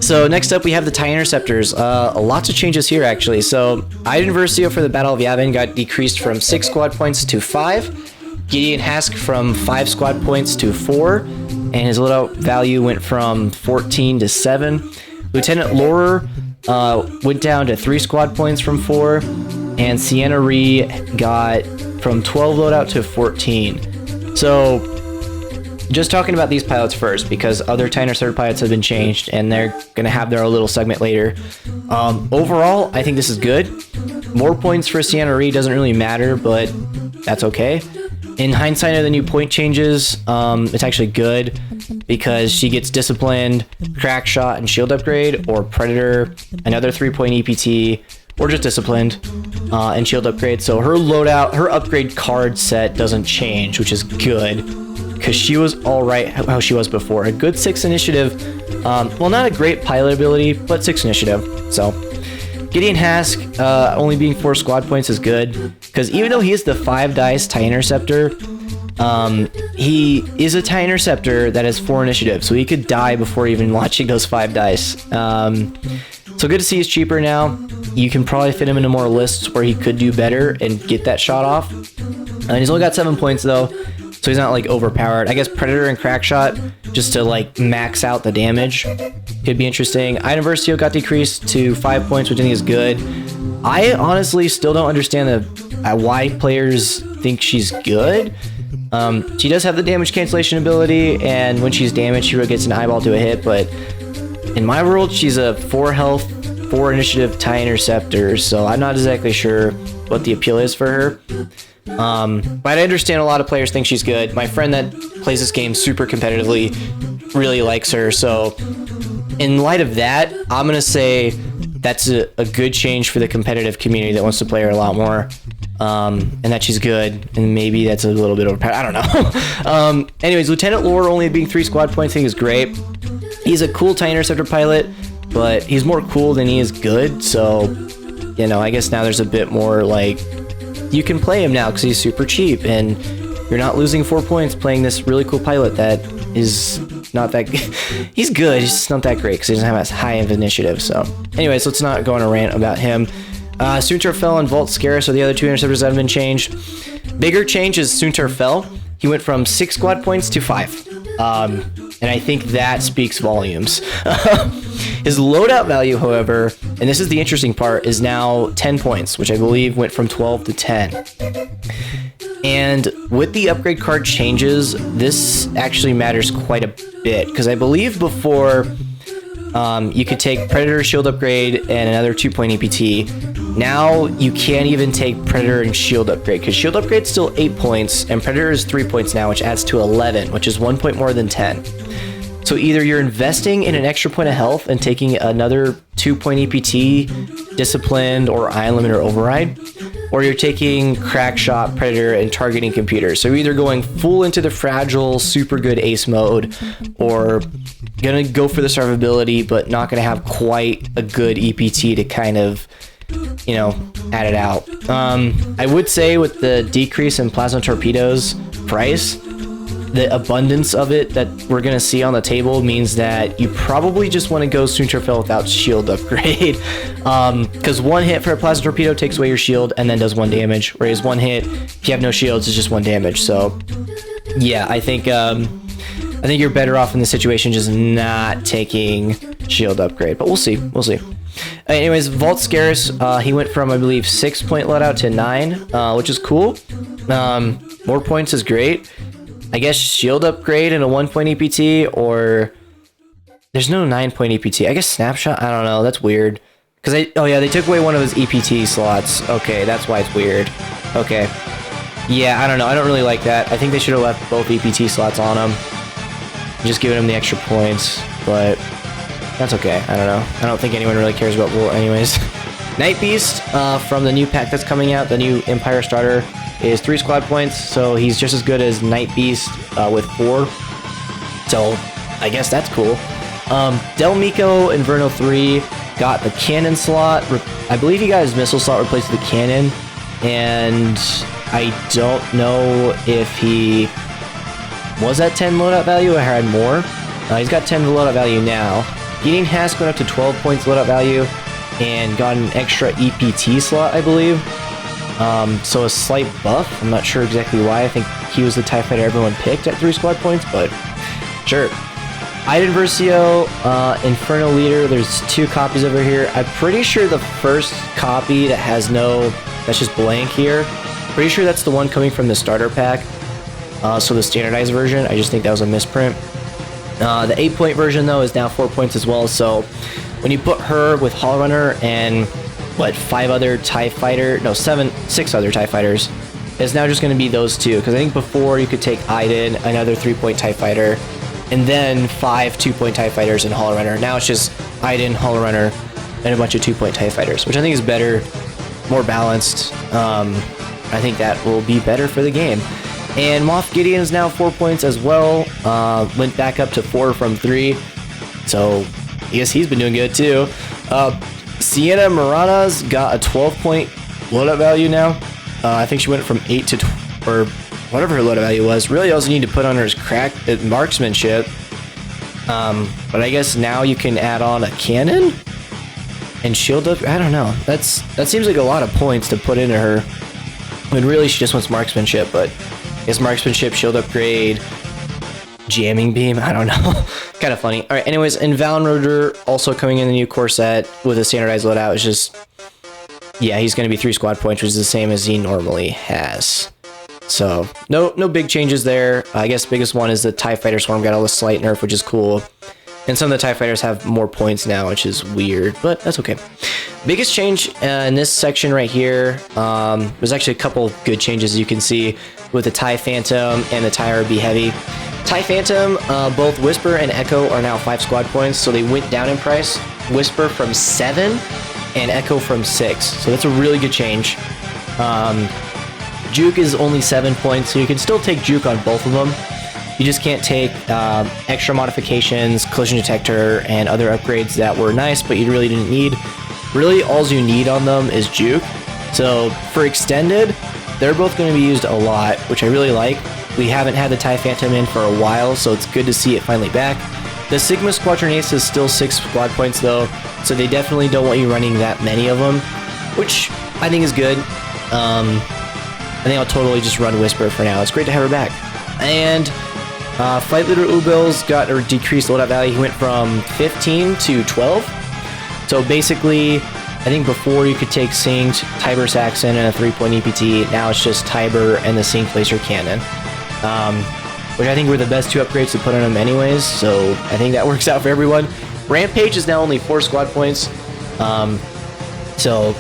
So next up we have the TIE Interceptors. Lots of changes here actually. So Iden Versio for the Battle of Yavin got decreased from 6 squad points to 5. Gideon Hask from 5 squad points to 4. And his loadout value went from 14 to 7. Lieutenant Laurer went down to 3 squad points from 4. And Sienna Ree got from 12 loadout to 14. So just talking about these pilots first, because other TIE Interceptor pilots have been changed, and they're going to have their own little segment later. Overall, I think this is good. More points for Sienna Ree doesn't really matter, but that's okay. In hindsight of the new point changes, it's actually good, because she gets Disciplined, Crack Shot, and Shield Upgrade, or Predator, another 3-point EPT, or just Disciplined, and Shield Upgrade. So her loadout, her upgrade card set doesn't change, which is good, because she was alright how she was before. A good 6 initiative, well, not a great pilot ability, but 6 initiative. So Gideon Hask only being 4 squad points is good, because even though he is the 5 dice TIE Interceptor, he is a TIE Interceptor that has 4 initiative, so he could die before even launching those 5 dice. So good to see he's cheaper now. You can probably fit him into more lists where he could do better and get that shot off. And he's only got 7 points though, so he's not like overpowered. I guess Predator and Crack Shot, just to like max out the damage, could be interesting. Iden Versio got decreased to 5 points, which I think is good. I honestly still don't understand why players think she's good. She does have the damage cancellation ability, and when she's damaged, she gets an eyeball to a hit, but in my world, she's a 4 health, 4 initiative TIE Interceptor, so I'm not exactly sure what the appeal is for her. But I understand a lot of players think she's good. My friend that plays this game super competitively really likes her, so in light of that, I'm going to say that's a good change for the competitive community that wants to play her a lot more. And that she's good, and maybe that's a little bit overpowered. I don't know. Anyways, Lieutenant Lore only being 3 squad points, I think is great. He's a cool TIE Interceptor pilot, but he's more cool than he is good, so, you know, I guess now there's a bit more, like, you can play him now because he's super cheap, and you're not losing 4 points playing this really cool pilot that is not that he's good, he's just not that great because he doesn't have as high of initiative. So anyways, let's not go on a rant about him. Soontar Fell and Vault Scarce are the other 2 interceptors that have been changed. Bigger change is Soontar Fell. He went from 6 squad points to 5. And I think that speaks volumes. His loadout value, however, and this is the interesting part, is now 10 points, which I believe went from 12 to 10. And with the upgrade card changes, this actually matters quite a bit, because I believe before you could take Predator Shield Upgrade and another 2-point EPT. Now you can't even take Predator and Shield Upgrade, because Shield Upgrade is still 8 points, and Predator is 3 points now, which adds to 11, which is 1 point more than 10. So either you're investing in an extra point of health and taking another 2-point EPT, Disciplined, or Ion Limiter Override, or you're taking Crack Shot, Predator, and targeting computers. So you're either going full into the fragile, super good ace mode, or gonna go for the survivability, but not gonna have quite a good EPT to kind of, you know, add it out. I would say with the decrease in Plasma Torpedoes price, the abundance of it that we're going to see on the table means that you probably just want to go Soontar Fell without shield upgrade. Because 1 hit for a Plasma Torpedo takes away your shield and then does 1 damage, whereas 1 hit, if you have no shields, is just 1 damage. So, yeah, I think you're better off in this situation just not taking shield upgrade, but we'll see. We'll see. Anyways, Vault Scarce, he went from, I believe, 6-point loadout to 9, which is cool. More points is great. I guess shield upgrade and a 1-point EPT, or there's no 9-point EPT. I guess snapshot. I don't know. That's weird. Because oh yeah, they took away one of his EPT slots. Okay, that's why it's weird. Okay. Yeah, I don't know. I don't really like that. I think they should have left both EPT slots on him, just giving him the extra points. But that's okay. I don't know. I don't think anyone really cares about War anyways. Night Beast from the new pack that's coming out, the new Empire starter, is 3 squad points, so he's just as good as Night Beast with 4. So I guess that's cool. Del Mico Inverno 3 got the cannon slot. I believe he got his missile slot replaced with the cannon, and I don't know if he was at 10 loadout value or had more. He's got 10 loadout value now. Gideon Hask went up to 12 points loadout value and got an extra EPT slot, I believe. So a slight buff. I'm not sure exactly why. I think he was the TIE fighter everyone picked at 3 squad points, but sure. Iden Versio, Inferno Leader, there's 2 copies over here. I'm pretty sure the first copy that has no, that's just blank here. Pretty sure that's the one coming from the starter pack. So the standardized version, I just think that was a misprint. The 8-point version though is now 4 points as well, so when you put her with Hall Runner and what, 5 other TIE Fighter, no, 6 other TIE Fighters, it's now just going to be those 2, because I think before you could take Iden, another 3-point TIE Fighter, and then 5 2-point TIE Fighters and Hall Runner. Now it's just Iden, Hall Runner, and a bunch of 2-point TIE Fighters, which I think is better, more balanced. I think that will be better for the game. And Moff Gideon is now 4 points as well. Went back up to 4 from 3. So I guess he's been doing good too. Sienna Morana's got a 12-point loadout value now. I think she went from 8 to or whatever her loadout value was. Really, all you need to put on her is cracked marksmanship. But I guess now you can add on a cannon and shield up. I don't know. That seems like a lot of points to put into her. I mean, really, she just wants marksmanship, but I guess marksmanship, shield upgrade, jamming beam. I don't know. Kind of funny. All right. Anyways, and Valnroder also coming in the new core set with a standardized loadout. It's just, yeah, he's going to be 3 squad points, which is the same as he normally has. So no big changes there. I guess biggest one is the TIE Fighter Swarm got a slight nerf, which is cool. And some of the TIE Fighters have more points now, which is weird, but that's okay. Biggest change in this section right here, there's actually a couple good changes you can see with the TIE Phantom and the TIE RB Heavy. TIE Phantom, both Whisper and Echo are now 5 squad points, so they went down in price. Whisper from 7 and Echo from 6, so that's a really good change. Juke is only 7 points, so you can still take Juke on both of them. You just can't take extra modifications, collision detector, and other upgrades that were nice, but you really didn't need. Really, all you need on them is Juke. So for extended, they're both going to be used a lot, which I really like. We haven't had the TIE Phantom in for a while, so it's good to see it finally back. The Sigma Squadron Ace is still 6 squad points though, so they definitely don't want you running that many of them, which I think is good. I think I'll totally just run Whisper for now. It's great to have her back. And Flight Leader Ubil's got a decreased loadout value. He went from 15 to 12. So basically, I think before you could take Synced, Tiber Saxon, and a 3-point EPT. Now it's just Tiber and the Synced Laser Cannon. Which I think were the best 2 upgrades to put on him anyways. So I think that works out for everyone. Rampage is now only 4 squad points. So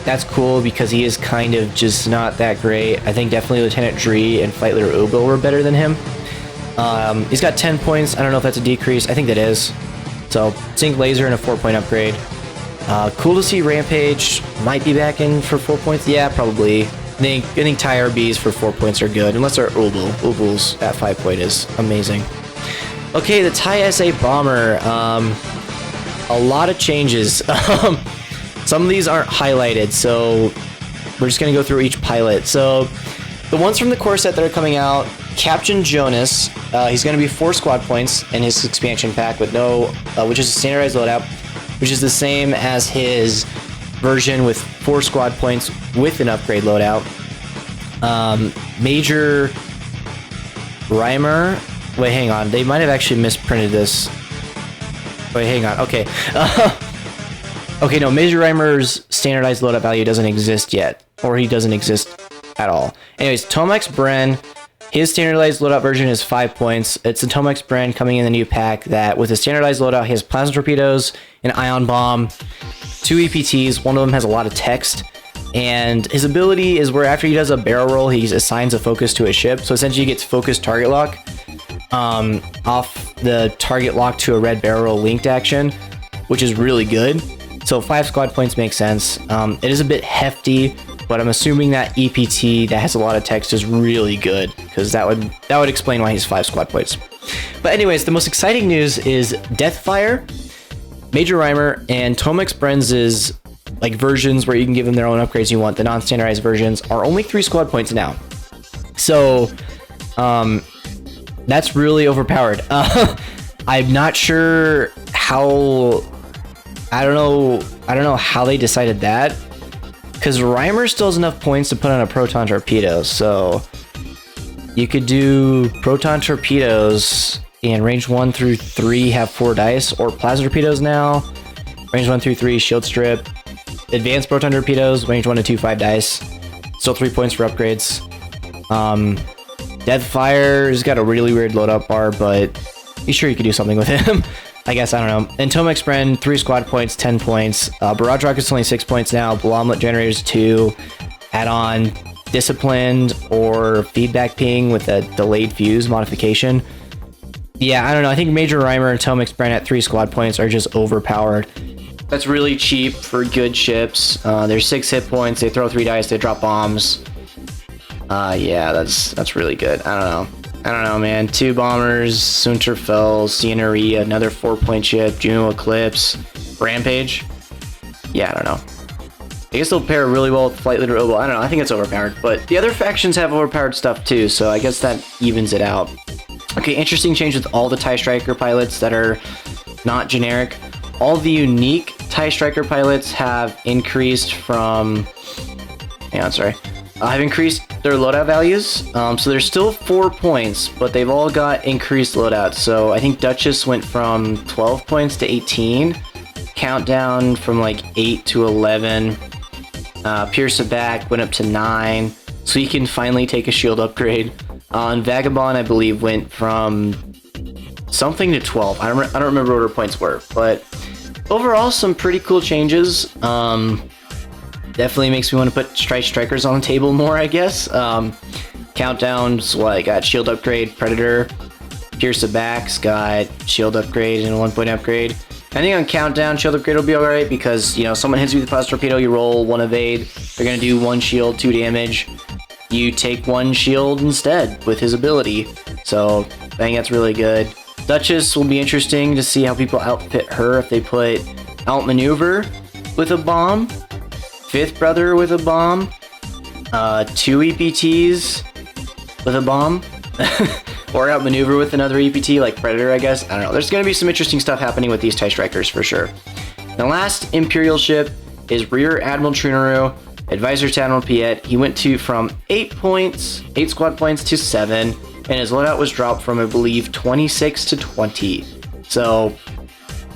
that's cool because he is kind of just not that great. I think definitely Lieutenant Dree and Flight Leader Ubil were better than him. He's got 10 points. I don't know if that's a decrease. I think that is. So, Sync Laser and a 4-point upgrade. Cool to see Rampage might be back in for 4 points. Yeah, probably. I think TIE RBs for 4 points are good, unless they're Ubil. Ubil's at 5 point is amazing. Okay, the TIE SA Bomber. A lot of changes. Some of these aren't highlighted, so we're just going to go through each pilot. So, the ones from the core set that are coming out, Captain Jonas, he's going to be 4 squad points in his expansion pack with no, which is a standardized loadout, which is the same as his version with 4 squad points with an upgrade loadout. Major Reimer, wait, hang on, they might have actually misprinted this. Wait, hang on, okay. Okay, no, Major Reimer's standardized loadout value doesn't exist yet, or he doesn't exist at all. Anyways, Tomex Bren, his standardized loadout version is 5 points. It's the Tomex Bren coming in the new pack that with a standardized loadout, he has plasma torpedoes, an ion bomb, 2 EPTs, one of them has a lot of text, and his ability is where after he does a barrel roll, he assigns a focus to a ship, so essentially he gets focused target lock off the target lock to a red barrel roll linked action, which is really good. So 5 squad points makes sense. It is a bit hefty but I'm assuming that EPT that has a lot of text is really good, because that would explain why he's 5 squad points. But anyways, the most exciting news is Deathfire, Major Rhymer, and Tomex Brenz's like versions where you can give them their own upgrades you want. The non-standardized versions are only 3 squad points now. So that's really overpowered. I'm not sure how. I don't know how they decided that, because Rhymer still has enough points to put on a proton torpedo. So you could do proton torpedoes in range 1 through 3 have 4 dice, or plasma torpedoes now range 1 through 3 shield strip, advanced proton torpedoes range 1 to 2 5 dice, still 3 points for upgrades. Deathfire's got a really weird loadout bar, but be sure you could do something with him. I guess, I don't know. And Tomex Bren, 3 squad points, 10 points. Barrage Rocket's only 6 points now. Omelet Generators 2. Add on Disciplined or Feedback Ping with a delayed fuse modification. Yeah, I don't know. I think Major Rhymer and Tomex Bren at 3 squad points are just overpowered. That's really cheap for good ships. There's 6 hit points. They throw 3 dice. They drop bombs. Yeah, that's really good. I don't know, man. 2 bombers, Sunterfell, Cianeria, another 4-point ship, Juno Eclipse, Rampage. Yeah, I don't know. I guess they'll pair really well with Flight Leader Oboe. I don't know. I think it's overpowered, but the other factions have overpowered stuff too, so I guess that evens it out. Okay, interesting change with all the TIE Striker pilots that are not generic. All the unique TIE Striker pilots have increased from... Hang on, sorry. I've increased their loadout values, so there's still 4 points, but they've all got increased loadout. So I think Duchess went from 12 points to 18, Countdown from like 8 to 11, Pierce the Back went up to 9, so you can finally take a shield upgrade. And Vagabond, I believe, went from something to 12. I don't remember what her points were, but overall, some pretty cool changes. Definitely makes me want to put Strikers on the table more, I guess. Countdown's what? Got shield upgrade, Predator. Pierce the Back's got shield upgrade and a 1-point upgrade. I think on Countdown, shield upgrade will be alright because, you know, someone hits you with a plasma torpedo, you roll 1 evade. They're going to do 1 shield, 2 damage. You take 1 shield instead with his ability. So I think that's really good. Duchess will be interesting to see how people outfit her if they put outmaneuver with a bomb, Fifth Brother with a bomb, 2 EPTs with a bomb, or outmaneuver with another EPT like Predator, I guess. I don't know. There's going to be some interesting stuff happening with these TIE Strikers for sure. The last Imperial ship is Rear Admiral Trunaru, Advisor to Admiral Piet. He went from 8 squad points to 7, and his loadout was dropped from, I believe, 26 to 20. So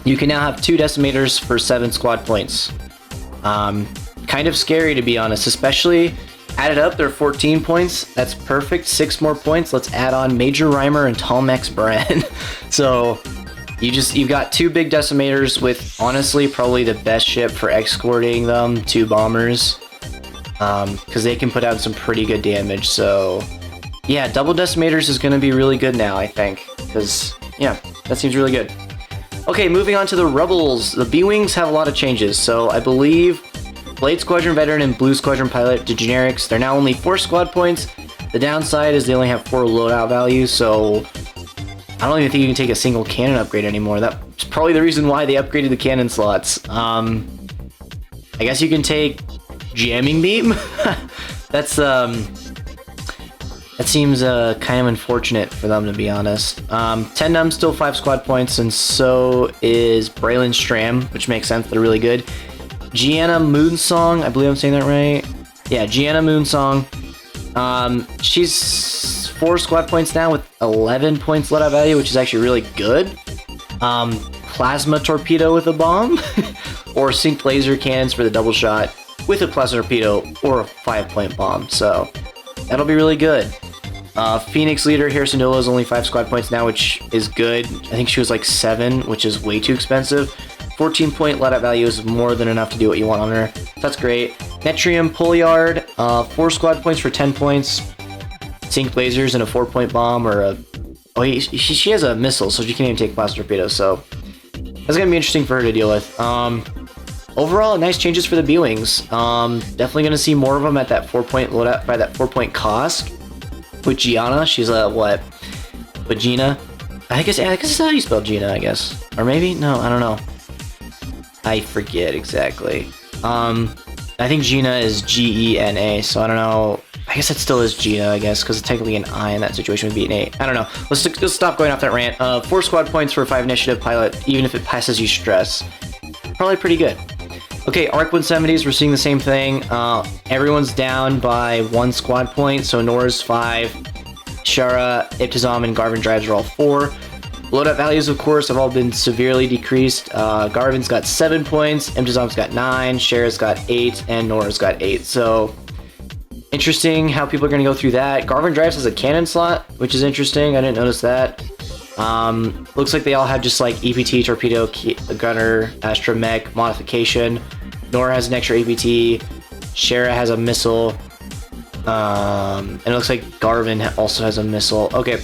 you can now have 2 decimators for 7 squad points. Kind of scary, to be honest, especially added up, they're 14 points. That's perfect. 6 more points. Let's add on Major Rhymer and Tomex Bren. So you've got 2 big decimators with honestly probably the best ship for escorting them, 2 bombers, because they can put out some pretty good damage. So yeah, double decimators is going to be really good now, I think, because yeah, that seems really good. Okay, moving on to the Rebels. The B-Wings have a lot of changes. So I believe Blade Squadron Veteran and Blue Squadron Pilot to generics, they're now only 4 squad points. The downside is they only have 4 loadout values, so I don't even think you can take a single cannon upgrade anymore. That's probably the reason why they upgraded the cannon slots. I guess you can take Jamming Beam. That seems kind of unfortunate for them, to be honest. Tendum still 5 squad points, and so is Braylon Stram, which makes sense. They're really good. Gianna Moonsong, I believe I'm saying that right. Yeah, Gianna Moonsong. She's 4 squad points now with 11 points loadout value, which is actually really good. Plasma torpedo with a bomb, or synced laser cannons for the double shot with a plasma torpedo or a 5-point bomb. So that'll be really good. Phoenix leader Harrison Dolo is only 5 squad points now, which is good. I think she was like 7, which is way too expensive. 14-point loadout value is more than enough to do what you want on her. That's great. Netrium Pulleyard, 4 squad points for 10 points. Synced lasers and a 4-point bomb, or a... Oh, she has a missile, so she can't even take plasma torpedoes, so that's gonna be interesting for her to deal with. overall, nice changes for the B-Wings. Definitely going to see more of them at that 4-point loadout by that 4-point cost. With Gianna, she's a what? With Gina, I guess that's how you spell Gina, I guess. Or maybe? No, I don't know. I forget exactly. I think Gina is G-E-N-A, so I don't know. I guess it still is Gina, I guess, because technically an I in that situation would be an A. I don't know. Let's stop going off that rant. 4 squad points for a 5 initiative pilot, even if it passes you stress. Probably pretty good. Okay, Arc 170s, we're seeing the same thing. Everyone's down by 1 squad point, so Nora's 5, Shara, Ibtizam, and Garvin Drives are all 4. Loadout values, of course, have all been severely decreased. Garvin's got 7 points, Ibtizam's got 9, Shara's got 8, and Nora's got 8. So, interesting how people are going to go through that. Garvin Drives has a cannon slot, which is interesting. I didn't notice that. Looks like they all have just like EPT, Torpedo, Gunner, Astromech, Modification. Nora has an extra EPT. Shara has a missile. And it looks like Garvin also has a missile. Okay.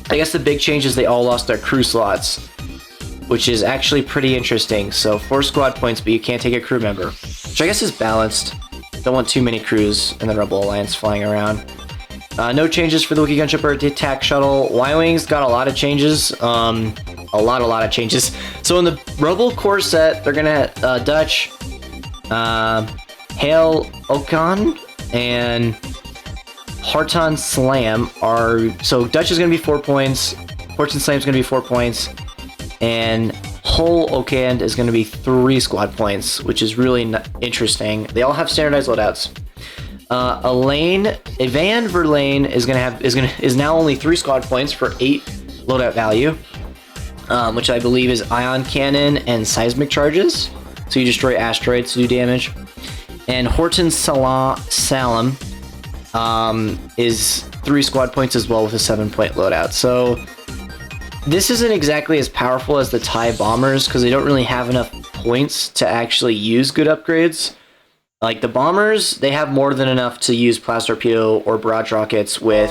I guess the big change is they all lost their crew slots, which is actually pretty interesting. So 4 squad points, but you can't take a crew member, which I guess is balanced. Don't want too many crews in the Rebel Alliance flying around. No changes for the Wookiee Gunship or the Attack Shuttle. Y-Wings got a lot of changes. A lot of changes. So in the Rebel core set, they're gonna Dutch, Hail Okan, and Harton Slam are... So Dutch is gonna be 4 points, Horton Slam is gonna be 4 points, and Hull Okand is gonna be 3 squad points, which is really interesting. They all have standardized loadouts. Evan Verlaine is now only 3 squad points for 8 loadout value, which I believe is ion cannon and seismic charges. So you destroy asteroids to do damage. And Horton Salam is 3 squad points as well with a 7-point loadout. So this isn't exactly as powerful as the TIE bombers because they don't really have enough points to actually use good upgrades. Like the bombers, they have more than enough to use blast torpedo or barrage rockets with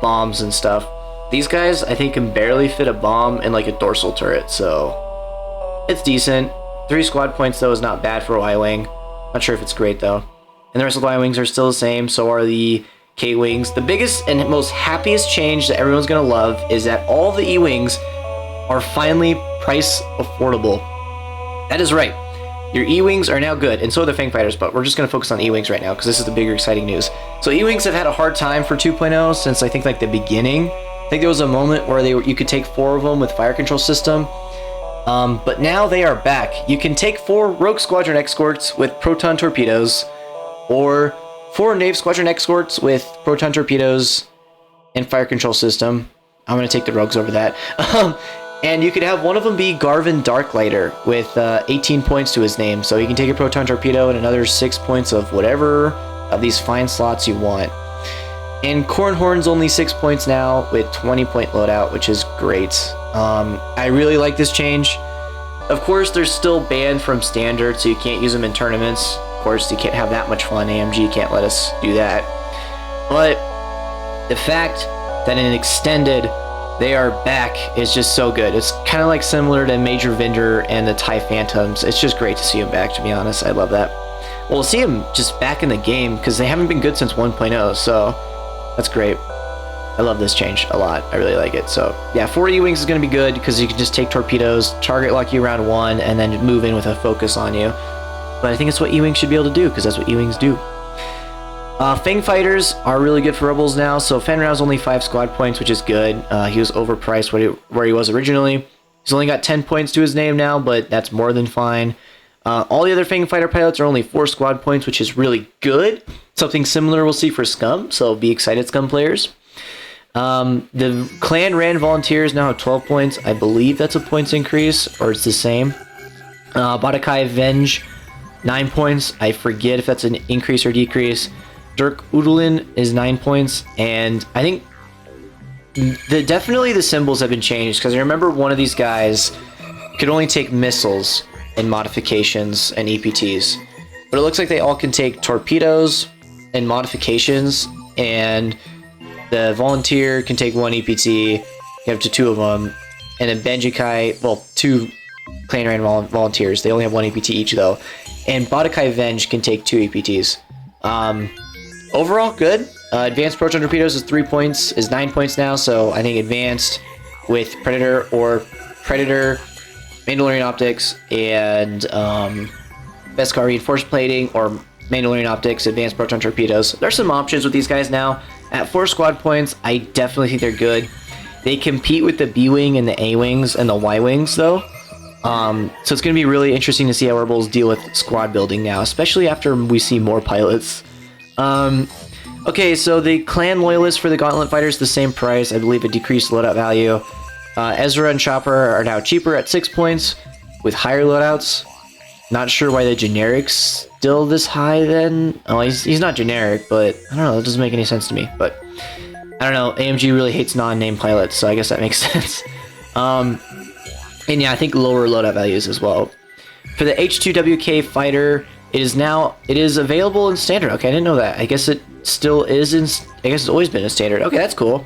bombs and stuff. These guys, I think, can barely fit a bomb in like a dorsal turret, so it's decent. 3 squad points though is not bad for a Y-Wing. Not sure if it's great though. And the rest of the Y-Wings are still the same, so are the K-Wings. The biggest and most happiest change that everyone's gonna love is that all the E-Wings are finally price affordable. That is right. Your E-Wings are now good, and so are the Fang Fighters, but we're just going to focus on E-Wings right now, because this is the bigger exciting news. So E-Wings have had a hard time for 2.0 since I think like the beginning. I think there was a moment where you could take 4 of them with fire control system, but now they are back. You can take 4 Rogue Squadron Escorts with proton torpedoes, or 4 Nave Squadron Escorts with proton torpedoes and fire control system. I'm going to take the Rogues over that. And you could have one of them be Garvin Darklighter with 18 points to his name. So you can take a proton torpedo and another 6 points of whatever of these fine slots you want. And Cornhorn's only 6 points now with 20-point loadout, which is great. I really like this change. Of course, they're still banned from standard, so you can't use them in tournaments. Of course, you can't have that much fun. AMG can't let us do that. But the fact that in extended they are back is just so good. It's kind of like similar to Major Vendor and the TIE Phantoms. It's just great to see them back, to be honest. I love that. Well, see them just back in the game because they haven't been good since 1.0, so that's great. I love this change a lot. I really like it. So yeah, 4 E-Wings is going to be good because you can just take torpedoes, target lock you around 1, and then move in with a focus on you. But I think it's what E-Wings should be able to do because that's what E-Wings do. Fang Fighters are really good for Rebels now, so Fenrir's only 5 squad points, which is good. He was overpriced where he was originally. He's only got 10 points to his name now, but that's more than fine. All the other Fang Fighter pilots are only 4 squad points, which is really good. Something similar we'll see for Scum, so be excited, Scum players. The Clan Ran Volunteers now have 12 points. I believe that's a points increase, or it's the same. Batakai Venge, 9 points. I forget if that's an increase or decrease. Dirk Udalin is 9 points, and I think definitely the symbols have been changed, because I remember one of these guys could only take missiles and modifications and EPTs, but it looks like they all can take torpedoes and modifications, and the Volunteer can take 1 EPT, you have to 2 of them, and then Benjikai, well, 2 Clan Ran Volunteers, they only have 1 EPT each though, and Bodakai Venge can take 2 APTs. Overall, good. Advanced Proton Torpedoes is 3 points, is 9 points now, so I think Advanced with Predator or Predator, Mandalorian Optics, and Beskar Reinforced Plating, or Mandalorian Optics, Advanced Proton Torpedoes. There's some options with these guys now. At 4 squad points, I definitely think they're good. They compete with the B-Wing and the A-Wings and the Y-Wings, though. So it's going to be really interesting to see how Rebels deal with squad building now, especially after we see more pilots. Okay, so the clan loyalists for the Gauntlet Fighters, the same price. I believe a decreased loadout value. Ezra and Chopper are now cheaper at 6 points with higher loadouts. Not sure why the generic's still this high then. Oh, he's not generic, but I don't know. That doesn't make any sense to me. But I don't know. AMG really hates non-name pilots, so I guess that makes sense. And yeah, I think lower loadout values as well. For the H2WK fighter, it is available in standard. Okay, I didn't know that. I guess it still is in. I guess it's always been in standard. Okay, that's cool.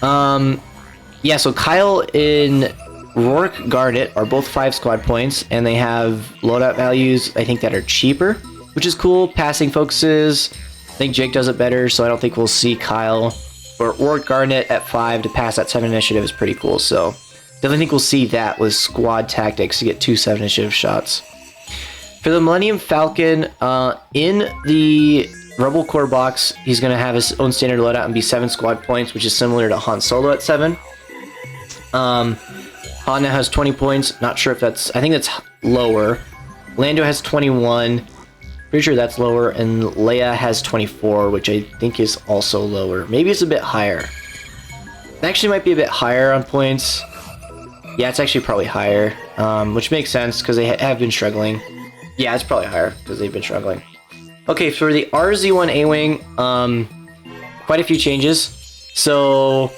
Yeah, so Kyle and Rourke Garnet are both 5 squad points, and they have loadout values, I think, that are cheaper, which is cool. Passing focuses, I think Jake does it better, so I don't think we'll see Kyle or Rourke Garnet at 5 to pass that 7 initiative is pretty cool, so definitely think we'll see that with squad tactics to get 2 7 initiative shots. For the Millennium Falcon, in the Rebel Core box, he's going to have his own standard loadout and be 7 squad points, which is similar to Han Solo at 7. Han now has 20 points. Not sure if that's... I think that's lower. Lando has 21. Pretty sure that's lower. And Leia has 24, which I think is also lower. Maybe it's a bit higher. It actually might be a bit higher on points. Yeah, it's actually probably higher. Which makes sense because they have been struggling. Yeah, it's probably higher because they've been struggling. Okay, for the RZ-1 A-Wing, quite a few changes. So...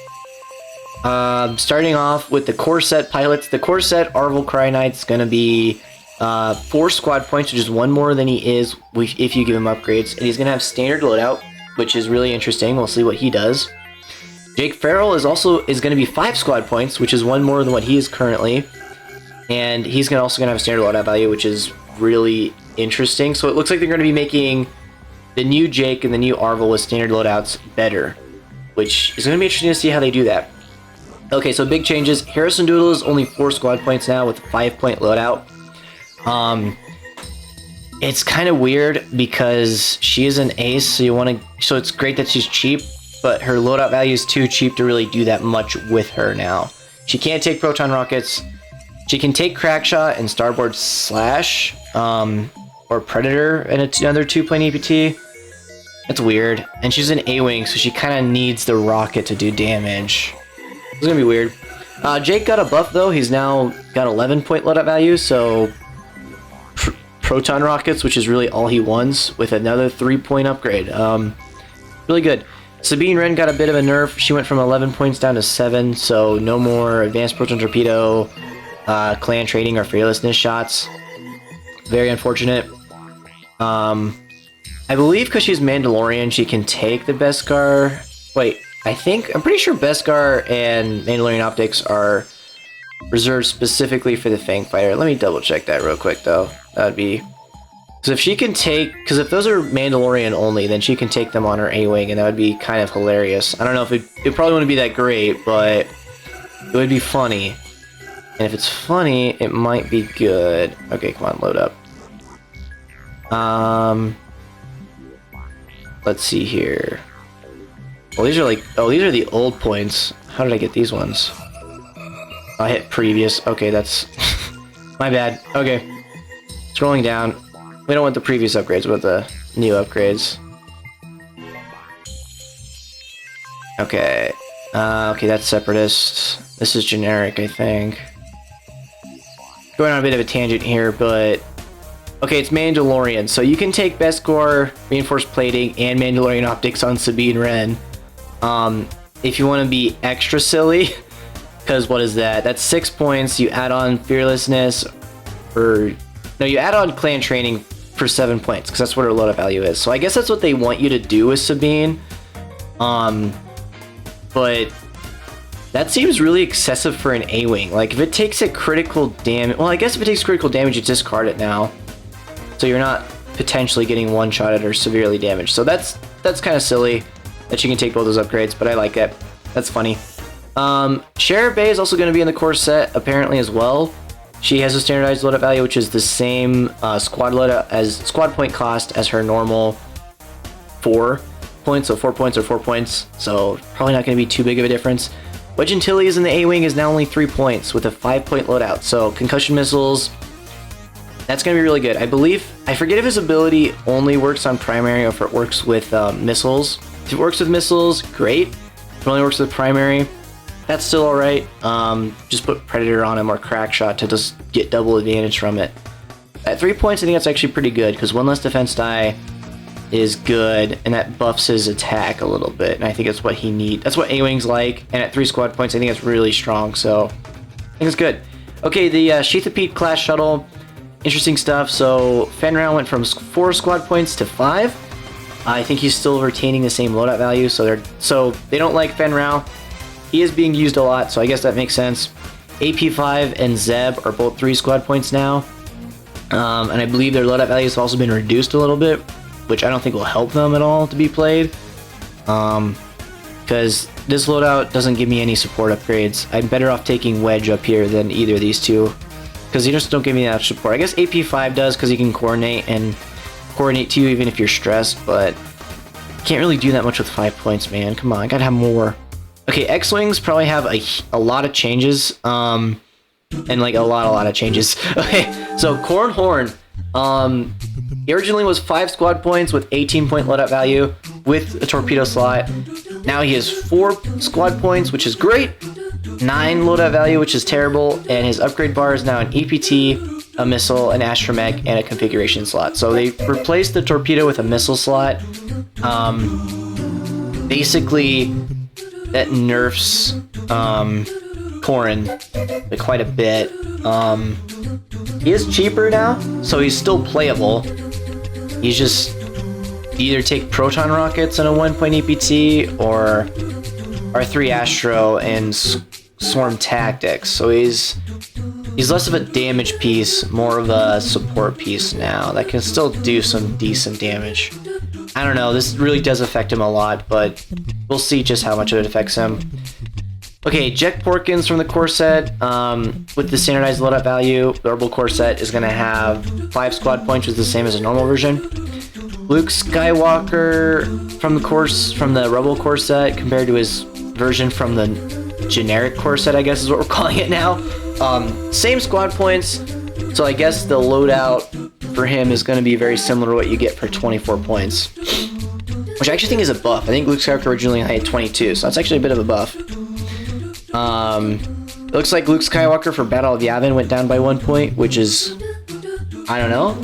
starting off with the core set pilots, the core set Arvel Crynite's going to be 4 squad points, which is 1 more than he is if you give him upgrades, and he's going to have standard loadout, which is really interesting. We'll see what he does. Jake Farrell is going to be 5 squad points, which is 1 more than what he is currently, and he's also going to have a standard loadout value, which is really interesting. So it looks like they're going to be making the new Jake and the new Arvel with standard loadouts better, which is going to be interesting to see how they do that. Okay, so big changes. Harrison Doodle is only 4 squad points now with a 5-point loadout. It's kind of weird because she is an ace, so it's great that she's cheap, but her loadout value is too cheap to really do that much with her now. She can't take proton rockets. She can take Crackshot and Starboard Slash, or Predator and another 2-point APT. That's weird. And she's an A-Wing, so she kind of needs the rocket to do damage. It's gonna be weird. Jake got a buff though. He's now got 11-point loadout value, so proton rockets, which is really all he wants, with another 3-point upgrade. Really good. Sabine Wren got a bit of a nerf. She went from 11 points down to 7, so no more advanced proton torpedo, clan trading, or fearlessness shots. Very unfortunate. I believe because she's Mandalorian, she can take the Beskar. Wait. I'm pretty sure Beskar and Mandalorian Optics are reserved specifically for the Fang Fighter. Let me double check that real quick though. That would be... Because if she can take... Because if those are Mandalorian only, then she can take them on her A-Wing, and that would be kind of hilarious. I don't know if it probably wouldn't be that great, but it would be funny. And if it's funny, it might be good. Okay, come on, load up. Let's see here. Well, these are the old points. How did I get these ones? I hit previous. Okay, that's my bad. Okay, scrolling down. We don't want the previous upgrades, we want the new upgrades. Okay. Okay, that's Separatist. This is generic, I think. Going on a bit of a tangent here, but... Okay, it's Mandalorian. So you can take Beskar, Reinforced Plating, and Mandalorian Optics on Sabine Wren. If you want to be extra silly, because what is that? That's 6 points. You add on Fearlessness, you add on Clan Training for 7 points, because that's what her loadout value is. So I guess that's what they want you to do with Sabine. But that seems really excessive for an A-Wing. Like, if it takes a critical damage... Well, I guess if it takes critical damage, you discard it now. so you're not potentially getting one-shotted or severely damaged. So that's kind of silly that you can take both those upgrades, but I like it. That's funny. Sheriff Bay is also going to be in the core set apparently as well. She has a standardized loadout value, which is the same squad point cost as her normal 4 points, so 4 points or 4 points. So probably not going to be too big of a difference. Wedge Antilles in the A-Wing is now only 3 points with a 5-point loadout. So concussion missiles, that's going to be really good. I forget if his ability only works on primary or if it works with missiles. If it works with missiles, great. If it only works with primary, that's still alright. Just put Predator on him or Crack Shot to just get double advantage from it. At 3 points, I think that's actually pretty good, because 1 less defense die is good, and that buffs his attack a little bit, and I think that's what he needs. That's what A-Wing's like, and at 3 squad points, I think it's really strong, so I think it's good. Okay, the Sheathapede class shuttle, interesting stuff. So Fenrir went from 4 squad points to 5. I think he's still retaining the same loadout value, so they don't like Fenrir. He is being used a lot, so I guess that makes sense. AP5 and Zeb are both 3 squad points now, and I believe their loadout value has also been reduced a little bit, which I don't think will help them at all to be played, because this loadout doesn't give me any support upgrades. I'm better off taking Wedge up here than either of these two, because you just don't give me that much support. I guess AP5 does, because he can coordinate to you even if you're stressed, but can't really do that much with 5 points, man. Come on, I gotta have more. Okay, X-Wings probably have a lot of changes, and like a lot of changes. Okay, so Corn Horn, he originally was 5 squad points with 18-point loadout value with a torpedo slot. Now he has 4 squad points, which is great, 9 loadout value, which is terrible, and his upgrade bar is now an EPT, a missile, an astromech, and a configuration slot. So they replaced the torpedo with a missile slot. Basically, that nerfs Corrin quite a bit. He is cheaper now, so he's still playable. He's just either take proton rockets and a 1-point EPT or R3 Astro and swarm tactics. So he's less of a damage piece, more of a support piece now that can still do some decent damage. I don't know, this really does affect him a lot, but we'll see just how much of it affects him. Okay, Jack Porkins from the core set, with the standardized loadout value, the Rebel core set is going to have 5 squad points, which is the same as a normal version. Luke Skywalker from the Rebel core set compared to his version from the generic core set, I guess is what we're calling it now. Same squad points, so I guess the loadout for him is going to be very similar to what you get for 24 points, which I actually think is a buff. I think Luke Skywalker originally had 22, so that's actually a bit of a buff. It looks like Luke Skywalker for Battle of Yavin went down by 1 point, which is, I don't know.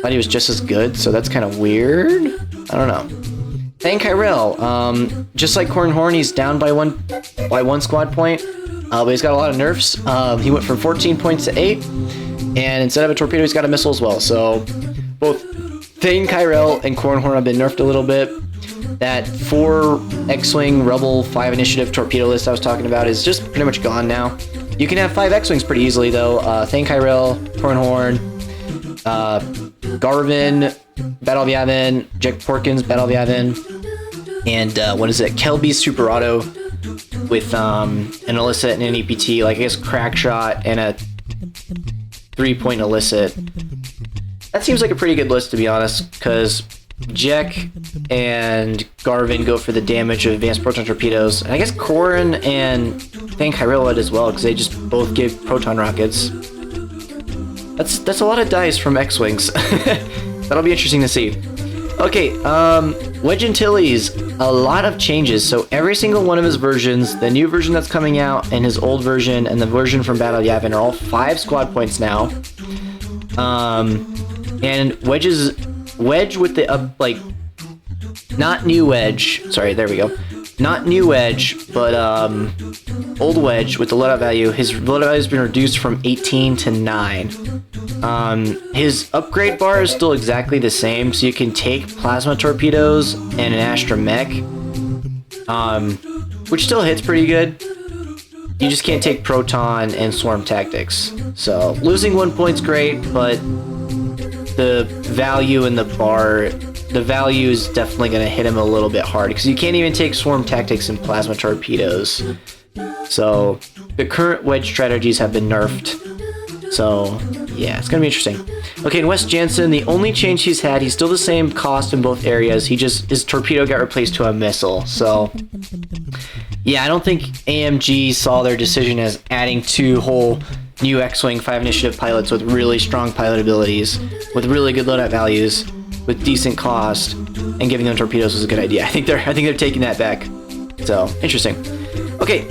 Thought he was just as good, so that's kind of weird. I don't know. Thane Kyrell, just like Corn Horn, he's down by one squad point, but he's got a lot of nerfs. He went from 14 points to 8, and instead of a torpedo, he's got a missile as well. So both Thane Kyrell and Corn Horn have been nerfed a little bit. That 4 X-Wing Rebel 5 Initiative torpedo list I was talking about is just pretty much gone now. You can have 5 X-Wings pretty easily though. Thane Kyrell, Corn Horn, Garvin, Battle of Yavin, Jack Porkins, Battle of Yavin, and Kelby Super Auto with an illicit and an EPT, like I guess Crack Shot and a 3-point illicit. That seems like a pretty good list, to be honest, because Jack and Garvin go for the damage of advanced proton torpedoes, and I guess Corrin and Thane Kyrell would as well, because they just both give proton rockets. That's a lot of dice from X-Wings. That'll be interesting to see. Okay, Wedge Antilles, a lot of changes. So every single one of his versions, the new version that's coming out, and his old version, and the version from Battle of Yavin are all 5 squad points now. And Wedge with the not new Wedge. Sorry, there we go. Not new Wedge, but old Wedge with the loadout value. His loadout value has been reduced from 18 to 9. His upgrade bar is still exactly the same, so you can take plasma torpedoes and an astromech, which still hits pretty good. You just can't take proton and swarm tactics. So losing 1 point's great, but the value in the bar, the value is definitely going to hit him a little bit hard because you can't even take swarm tactics and plasma torpedoes. So the current wedge strategies have been nerfed. So yeah, it's going to be interesting. Okay, in West Jansen, the only change he's had, he's still the same cost in both areas. His torpedo got replaced to a missile. So yeah, I don't think AMG saw their decision as adding 2 whole new X-Wing 5 initiative pilots with really strong pilot abilities, with really good loadout values, with decent cost, and giving them torpedoes was a good idea. I think they're taking that back. So interesting. Okay,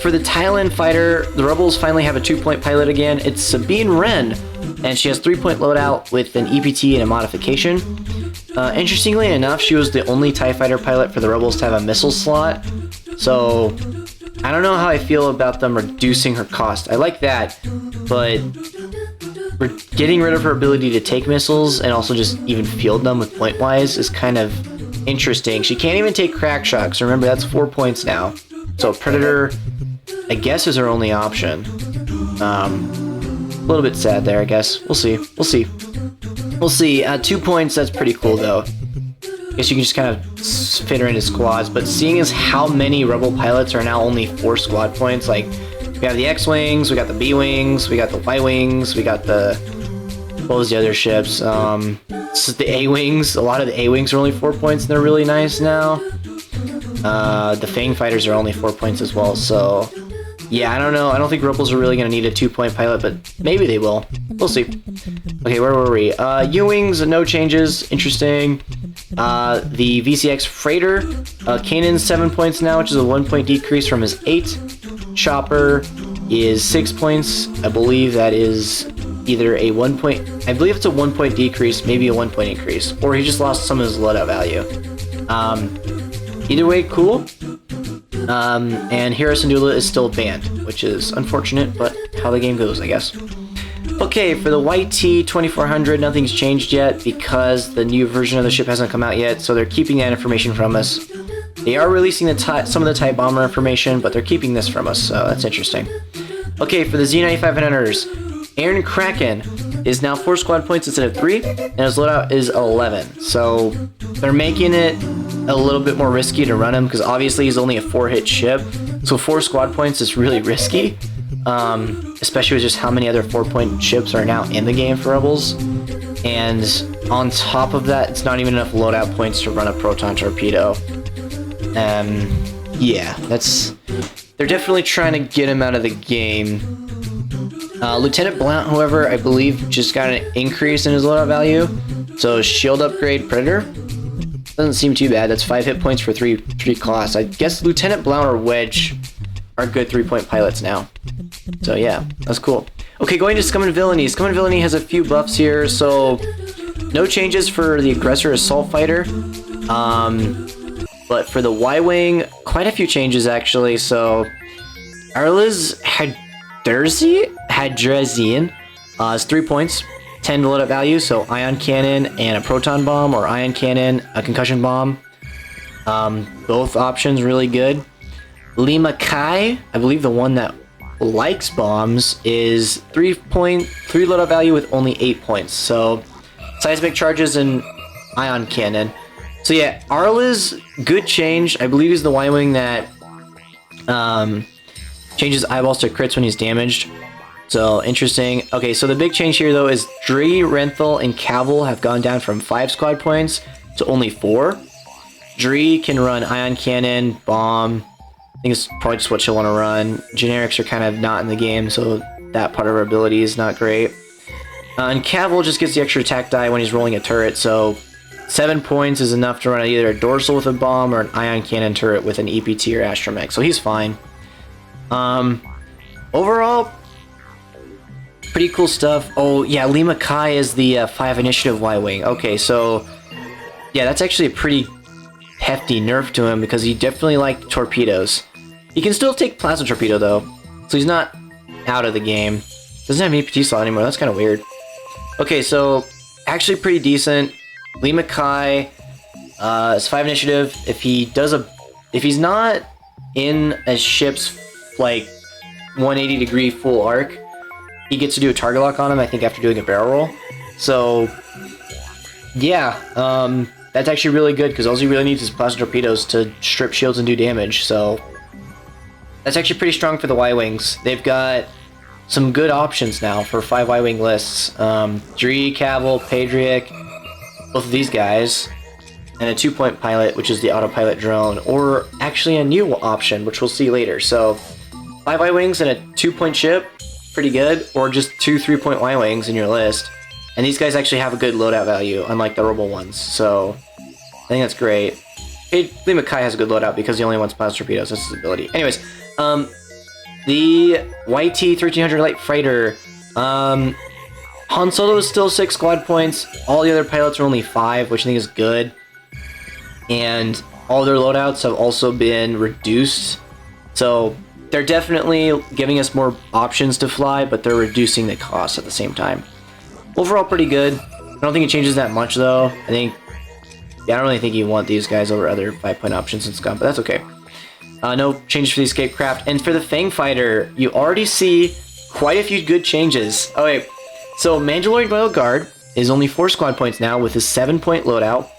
for the Thailand fighter, the Rebels finally have a 2-point pilot again. It's Sabine Wren, and she has 3-point loadout with an EPT and a modification. Interestingly enough, she was the only TIE fighter pilot for the Rebels to have a missile slot. So I don't know how I feel about them reducing her cost. I like that, but we're getting rid of her ability to take missiles and also just even field them with point-wise is kind of interesting. She can't even take crack shocks. Remember, that's 4 points now. So Predator, I guess, is her only option. A little bit sad there, I guess. We'll see. We'll see. We'll see. 2 points, that's pretty cool, though. I guess you can just kind of fit her into squads, but seeing as how many Rebel pilots are now only 4 squad points, like, we got the X-Wings, we got the B-Wings, we got the Y-Wings, we got the... What was the other ships? The A-Wings. A lot of the A-Wings are only 4 points, and they're really nice now. The Fang Fighters are only 4 points as well, so... Yeah, I don't know. I don't think Rebels are really going to need a 2-point pilot, but maybe they will. We'll see. Okay, where were we? U-Wings, no changes. Interesting. The VCX Freighter. Kanan's 7 points now, which is a 1-point decrease from his 8. Chopper is 6 points. I believe that is either a 1-point... I believe it's a 1-point decrease, maybe a 1-point increase. Or he just lost some of his loadout value. Either way, cool. And Hera Syndulla is still banned, which is unfortunate, but how the game goes, I guess. Okay, for the YT 2400, nothing's changed yet because the new version of the ship hasn't come out yet, so they're keeping that information from us. They are releasing some of the TIE Bomber information, but they're keeping this from us, so that's interesting. Okay, for the Z9500ers, Aaron Kraken is now 4 squad points instead of 3, and his loadout is 11. So they're making it a little bit more risky to run him because obviously he's only a 4-hit ship. So 4 squad points is really risky, especially with just how many other 4-point ships are now in the game for Rebels. And on top of that, it's not even enough loadout points to run a proton torpedo. Yeah, they're definitely trying to get him out of the game. Lieutenant Blount, however, I believe just got an increase in his loadout value. So shield upgrade Predator. Doesn't seem too bad. That's 5 hit points for 3 costs. I guess Lieutenant Blount or Wedge are good 3-point pilots now. So yeah, that's cool. Okay, going to Scum and Villainy. Scum and Villainy has a few buffs here, so no changes for the Aggressor Assault Fighter. But for the Y-Wing, quite a few changes actually. So Arliz Hadrezian is 3 points, 10 to loadout value, so Ion Cannon and a Proton Bomb, or Ion Cannon, a Concussion Bomb. Both options really good. Lima Kai, I believe the one that likes bombs, is 3 loadout value with only 8 points. So Seismic Charges and Ion Cannon. So yeah, Arliz, good change. I believe he's the Y-Wing that changes eyeballs to crits when he's damaged. So, interesting. Okay, so the big change here, though, is Dree, Renthal, and Cavill have gone down from 5 squad points to only 4. Dree can run Ion Cannon, Bomb. I think it's probably just what she'll want to run. Generics are kind of not in the game, so that part of her ability is not great. And Cavill just gets the extra attack die when he's rolling a turret, so 7 points is enough to run either a Dorsal with a Bomb or an Ion Cannon turret with an EPT or Astromech, so he's fine. Overall, pretty cool stuff. Oh yeah, Lima Kai is the 5 initiative Y-Wing. Okay, so yeah, that's actually a pretty hefty nerf to him because he definitely liked torpedoes. He can still take plasma torpedo though, so he's not out of the game. Doesn't have an EPT slot anymore. That's kind of weird. Okay, so actually pretty decent. Lima Kai is 5 initiative. If he's not in a ship's like 180 degree full arc, he gets to do a target lock on him, I think, after doing a barrel roll. So yeah, that's actually really good because all he really needs is plasma torpedoes to strip shields and do damage. So that's actually pretty strong for the Y-Wings. They've got some good options now for 5 Y-Wing lists. Dree, Cavill, Patriot, both of these guys, and a 2-point pilot, which is the autopilot drone, or actually a new option, which we'll see later. So 5 Y-Wings and a 2-point ship, pretty good, or just 2 3-point Y-Wings in your list. And these guys actually have a good loadout value, unlike the Rebel ones, so I think that's great. Lee Mackay has a good loadout because he only wants plasma torpedoes, that's his ability. Anyways, the YT-1300 Light Fighter, Han Solo is still 6 squad points, all the other pilots are only 5, which I think is good. And all their loadouts have also been reduced, so they're definitely giving us more options to fly, but they're reducing the cost at the same time. Overall, pretty good. I don't think it changes that much, though. I don't really think you want these guys over other 5-point options in Scum, but that's okay. No changes for the escape craft. And for the Fang Fighter, you already see quite a few good changes. Oh, wait. So, Mandalorian Royal Guard is only 4 squad points now with his 7-point loadout.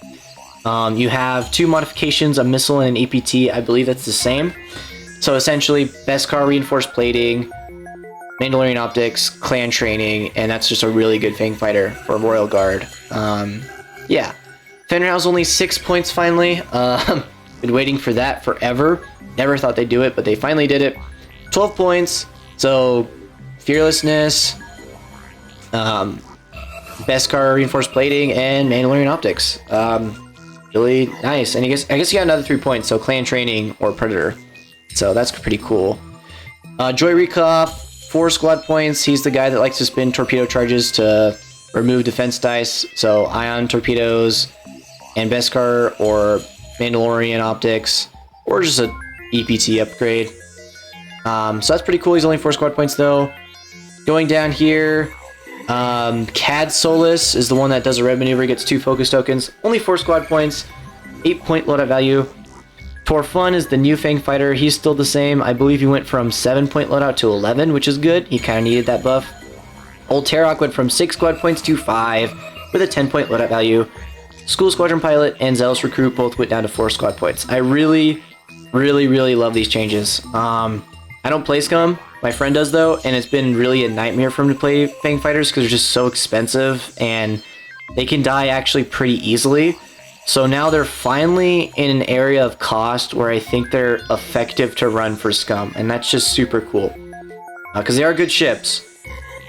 You have 2 modifications, a missile and an APT. I believe that's the same. So, essentially, Beskar reinforced plating, Mandalorian optics, clan training, and that's just a really good Fang Fighter for Royal Guard. Yeah. Fenrir's only 6 points finally. Been waiting for that forever. Never thought they'd do it, but they finally did it. 12 points. So, Fearlessness, Beskar reinforced plating, and Mandalorian optics. Really nice. And I guess you got another 3 points, so clan training or Predator. So that's pretty cool. Joy Rekoff, 4 squad points. He's the guy that likes to spin torpedo charges to remove defense dice. So ion torpedoes and Beskar or Mandalorian optics or just a EPT upgrade. So that's pretty cool. He's only 4 squad points though. Going down here, Cad Solus is the one that does a red maneuver, gets 2 focus tokens. Only 4 squad points, 8-point loadout value. Tor Fun is the new Fang Fighter. He's still the same. I believe he went from 7-point loadout to 11, which is good. He kind of needed that buff. Old Tarok went from 6 squad points to 5 with a 10-point loadout value. School Squadron Pilot and Zealous Recruit both went down to 4 squad points. I really love these changes. I don't play Scum. My friend does though, and it's been really a nightmare for him to play Fang Fighters because they're just so expensive and they can die actually pretty easily. So now they're finally in an area of cost where I think they're effective to run for Scum, and that's just super cool. Because they are good ships,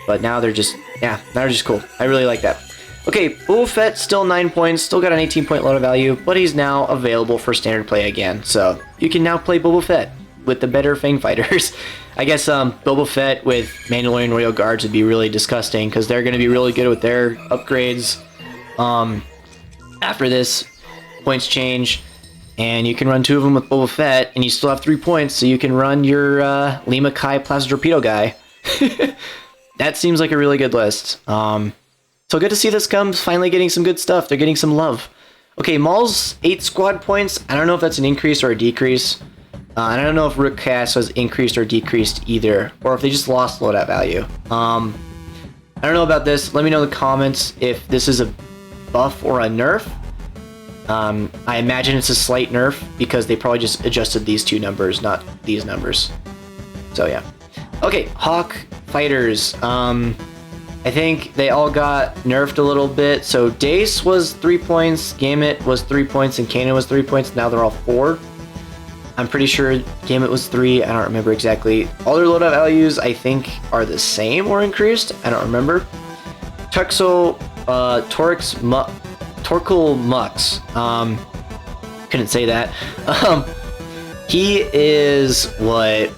but now they're just, yeah, they're just cool. I really like that. Okay, Boba Fett, still 9 points, still got an 18-point loadout value, but he's now available for standard play again. So you can now play Boba Fett with the better Fang Fighters. I guess Boba Fett with Mandalorian Royal Guards would be really disgusting because they're going to be really good with their upgrades. After this, points change, and you can run 2 of them with Boba Fett, and you still have 3 points, so you can run your Lee Mackay Plasma Torpedo guy. That seems like a really good list. So good to see this Scum's finally getting some good stuff. They're getting some love. Okay, Maul's 8 squad points. I don't know if that's an increase or a decrease. I don't know if Rook Cast was increased or decreased either, or if they just lost loadout value. I don't know about this. Let me know in the comments if this is a buff or a nerf. I imagine it's a slight nerf because they probably just adjusted these 2 numbers, not these numbers. So yeah. Okay, Hawk Fighters. I think they all got nerfed a little bit. So Dace was 3 points, Gamut was 3 points, and Kanan was 3 points. Now they're all 4. I'm pretty sure Gamut was 3. I don't remember exactly. All their loadout values, I think, are the same or increased. I don't remember. Tuxo, Torkel Mux. Couldn't say that. He is, what,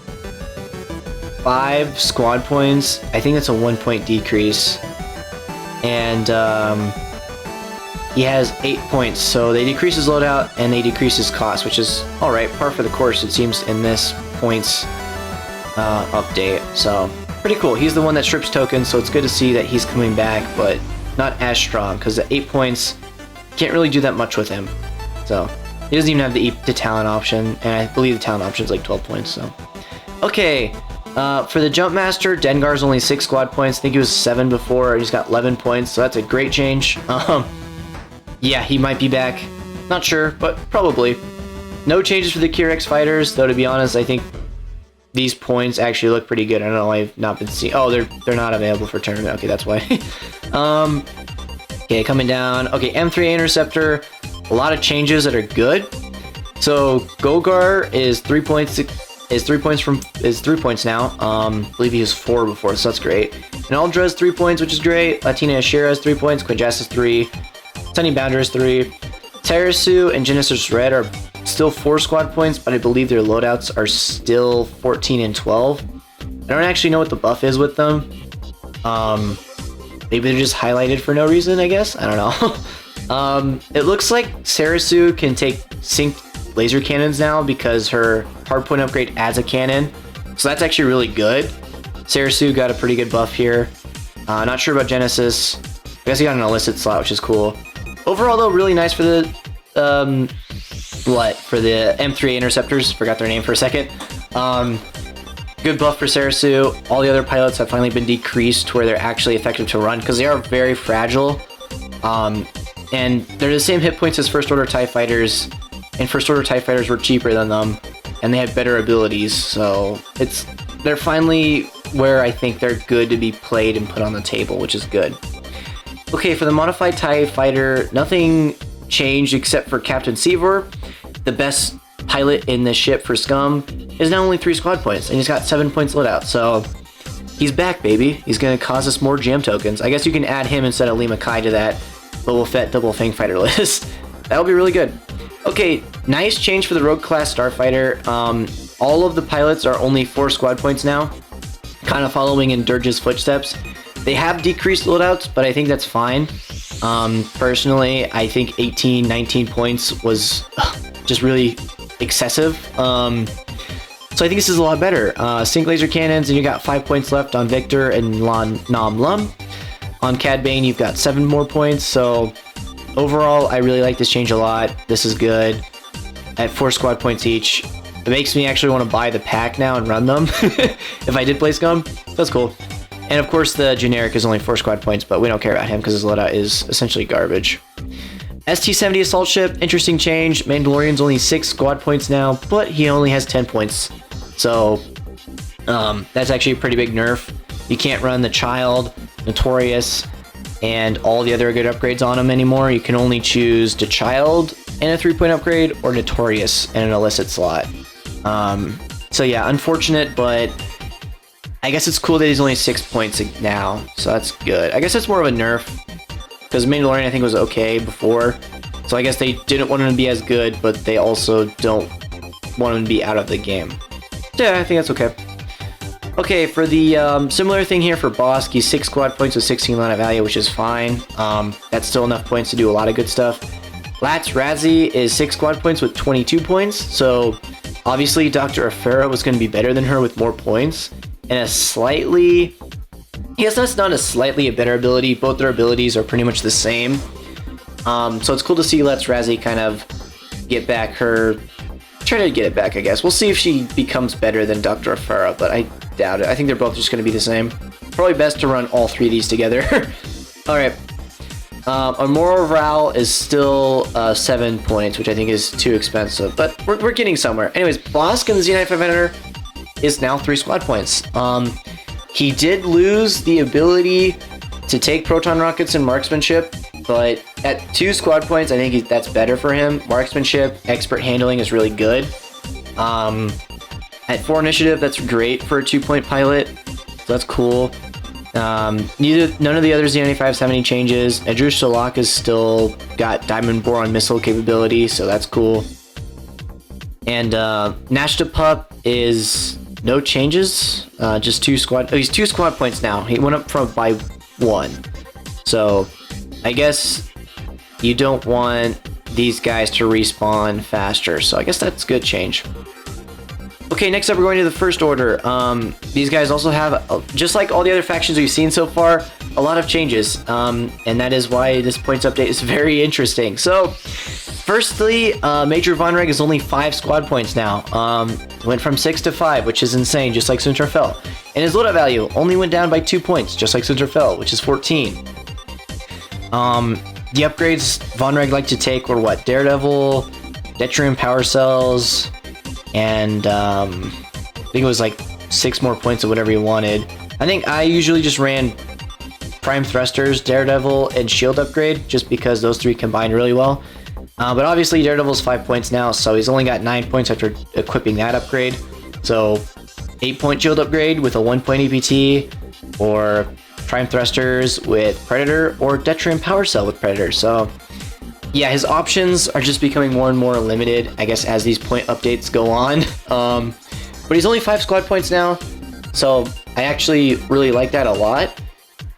5 squad points. I think that's a 1-point decrease. And he has 8 points. So they decrease his loadout and they decrease his cost, which is alright, par for the course, it seems, in this points update. So pretty cool. He's the one that strips tokens, so it's good to see that he's coming back, but not as strong, because the 8 points can't really do that much with him. So he doesn't even have the talent option, and I believe the talent option is like 12 points. So okay, For the Jump Master, Dengar's only 6 squad points. I think he was 7 before. He's got 11 points, so that's a great change. Yeah, he might be back. Not sure, but probably. No changes for the Curex fighters, though. To be honest, I think these points actually look pretty good. I don't know. I've not been seeing. Oh, they're not available for tournament. Okay, that's why. Okay, coming down. Okay, M3 Interceptor. A lot of changes that are good. So Gogar is 3 points. Is 3 points now. I believe he was 4 before, so that's great. And Aldra's 3 points, which is great. Latina Ashira has 3 points. Quinjas is 3. Sunny Bounder is 3. Tarasu and Genesis Red are still 4 squad points, but I believe their loadouts are still 14 and 12. I don't actually know what the buff is with them. Maybe they're just highlighted for no reason, I guess. I don't know. It looks like Sarasu can take synced laser cannons now because her hardpoint upgrade adds a cannon. So that's actually really good. Sarasu got a pretty good buff here. Not sure about Genesis. I guess he got an illicit slot, which is cool. Overall, though, really nice for the for the M3 Interceptors. Forgot their name for a second. Good buff for Sarasu. All the other pilots have finally been decreased to where they're actually effective to run because they are very fragile. And they're the same hit points as First Order TIE Fighters, and First Order TIE Fighters were cheaper than them, and they had better abilities, so they're finally where I think they're good to be played and put on the table, which is good. Okay, for the Modified TIE Fighter, nothing changed except for Captain Seavor. The best pilot in this ship for Scum is now only 3 squad points, and he's got 7 points loadout, so he's back, baby. He's going to cause us more jam tokens. I guess you can add him instead of Lima Kai to that Boba Fett double Fang Fighter list. That'll be really good. Okay, nice change for the Rogue Class Starfighter. All of the pilots are only 4 squad points now, kind of following in Dirge's footsteps. They have decreased loadouts, but I think that's fine. Personally, I think 18, 19 points was just really excessive. So I think this is a lot better. Sync laser cannons, and you got 5 points left on Victor and Nam Lum. On Cad Bane, you've got 7 more points, so overall, I really like this change a lot. This is good. At 4 squad points each, it makes me actually want to buy the pack now and run them if I did play Scum. That's cool. And of course, the generic is only 4 squad points, but we don't care about him because his loadout is essentially garbage. ST-70 Assault Ship, interesting change. Mandalorian's only 6 squad points now, but he only has 10 points. So, that's actually a pretty big nerf. You can't run the Child, Notorious, and all the other good upgrades on him anymore. You can only choose the Child and a 3-point upgrade, or Notorious and an illicit slot. So yeah, unfortunate, but I guess it's cool that he's only 6 points now, so that's good. I guess that's more of a nerf, because Mandalorian I think was okay before, so I guess they didn't want him to be as good, but they also don't want him to be out of the game. Yeah, I think that's okay. Okay, for the similar thing here for Bosk, he's 6 squad points with 16 line of value, which is fine. That's still enough points to do a lot of good stuff. Lats Razzie is 6 squad points with 22 points, so obviously Dr. Afera was going to be better than her with more points. And a slightly... I guess that's not a slightly a better ability. Both their abilities are pretty much the same. So it's cool to see Lats Razzie kind of get back her... Try to get it back, I guess. We'll see if she becomes better than Dr. Afera, but I doubt it. I think they're both just going to be the same. Probably best to run all 3 of these together. Alright. Our Moral Ral is still 7 points, which I think is too expensive, but we're getting somewhere. Anyways, Bosk in the Z9500 is now 3 squad points. He did lose the ability to take proton rockets and marksmanship, but at 2 squad points, I think that's better for him. Marksmanship, expert handling is really good. At 4 initiative, that's great for a 2-point pilot, so that's cool. None of the other Z95s have any changes. Edrush Salak has still got Diamond Boron missile capability, so that's cool. And Nashta Pup is no changes, just 2 squad. Oh, he's 2 squad points now. He went up by 1. So I guess you don't want these guys to respawn faster. So I guess that's a good change. Okay, next up we're going to the First Order. These guys also have, just like all the other factions we've seen so far, a lot of changes. And that is why this points update is very interesting. So, Firstly, Major Von Reg is only 5 squad points now. Went from 6 to 5, which is insane, just like Sunterfell. And his loadout value only went down by 2 points, just like Sunterfell, which is 14. The upgrades Von Reg liked to take were what? Daredevil, Detrium Power Cells, and I think it was like 6 more points of whatever you wanted. I think I usually just ran Prime Thrusters, Daredevil, and Shield upgrade, just because those 3 combined really well. But obviously Daredevil's 5 points now, so he's only got 9 points after equipping that upgrade. So 8-point Shield upgrade with a 1-point EPT, or Prime Thrusters with Predator, or Detrium Power Cell with Predator. So yeah, his options are just becoming more and more limited, I guess, as these point updates go on. But he's only 5 squad points now, so I actually really like that a lot.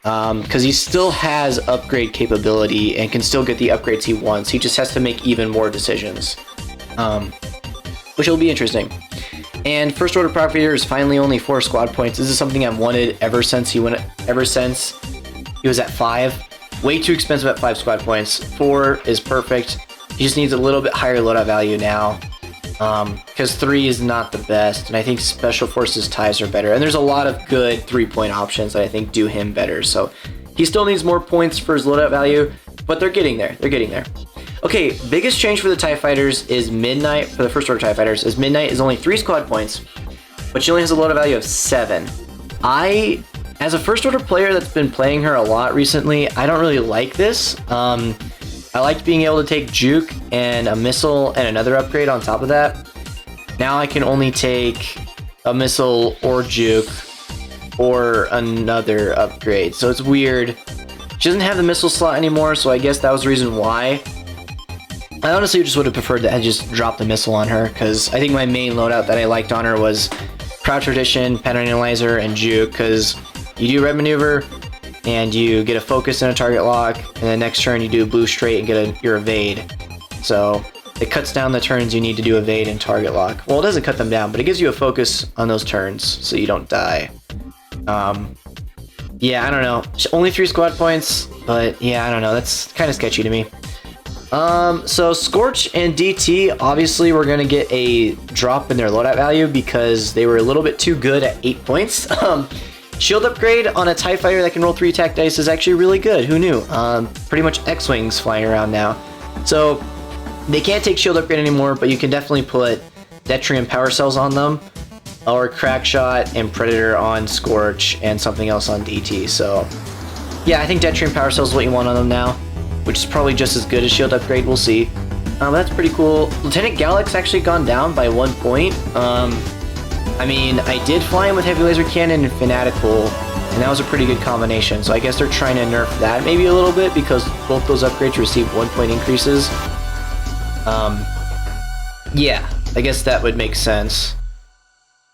Because he still has upgrade capability and can still get the upgrades he wants. He just has to make even more decisions, which will be interesting. And First Order Propagator is finally only 4 squad points. This is something I've wanted ever since he was at 5. Way too expensive at 5 squad points. 4 is perfect. He just needs a little bit higher loadout value now, because 3 is not the best, and I think Special Forces ties are better. And there's a lot of good 3-point options that I think do him better. So he still needs more points for his loadout value, but they're getting there. They're getting there. Okay, biggest change for the TIE Fighters is Midnight. For the First Order TIE Fighters, is Midnight is only 3 squad points, but she only has a loadout value of 7. As a First Order player that's been playing her a lot recently, I don't really like this. I liked being able to take Juke and a missile and another upgrade on top of that. Now I can only take a missile or Juke or another upgrade. So it's weird. She doesn't have the missile slot anymore, so I guess that was the reason why. I honestly just would have preferred that I just dropped the missile on her, because I think my main loadout that I liked on her was Proud Tradition, Pattern Analyzer, and Juke, because you do Red Maneuver, and you get a focus and a target lock, and then next turn you do blue straight and get your evade. So it cuts down the turns you need to do evade and target lock. Well, it doesn't cut them down, but it gives you a focus on those turns so you don't die. Yeah, I don't know. Only 3 squad points, but yeah, I don't know. That's kind of sketchy to me. So Scorch and DT, obviously we're going to get a drop in their loadout value because they were a little bit too good at 8 points. Shield upgrade on a TIE Fighter that can roll 3 attack dice is actually really good. Who knew? Pretty much X-Wings flying around now. So they can't take shield upgrade anymore, but you can definitely put Detrium Power Cells on them, or Crackshot and Predator on Scorch, and something else on DT. So yeah, I think Detrium Power Cells is what you want on them now, which is probably just as good as shield upgrade. We'll see. That's pretty cool. Lieutenant Gallic's actually gone down by 1 point. I mean, I did fly him with Heavy Laser Cannon and Fanatical, and that was a pretty good combination. So I guess they're trying to nerf that maybe a little bit, because both those upgrades receive 1-point increases. Yeah, I guess that would make sense.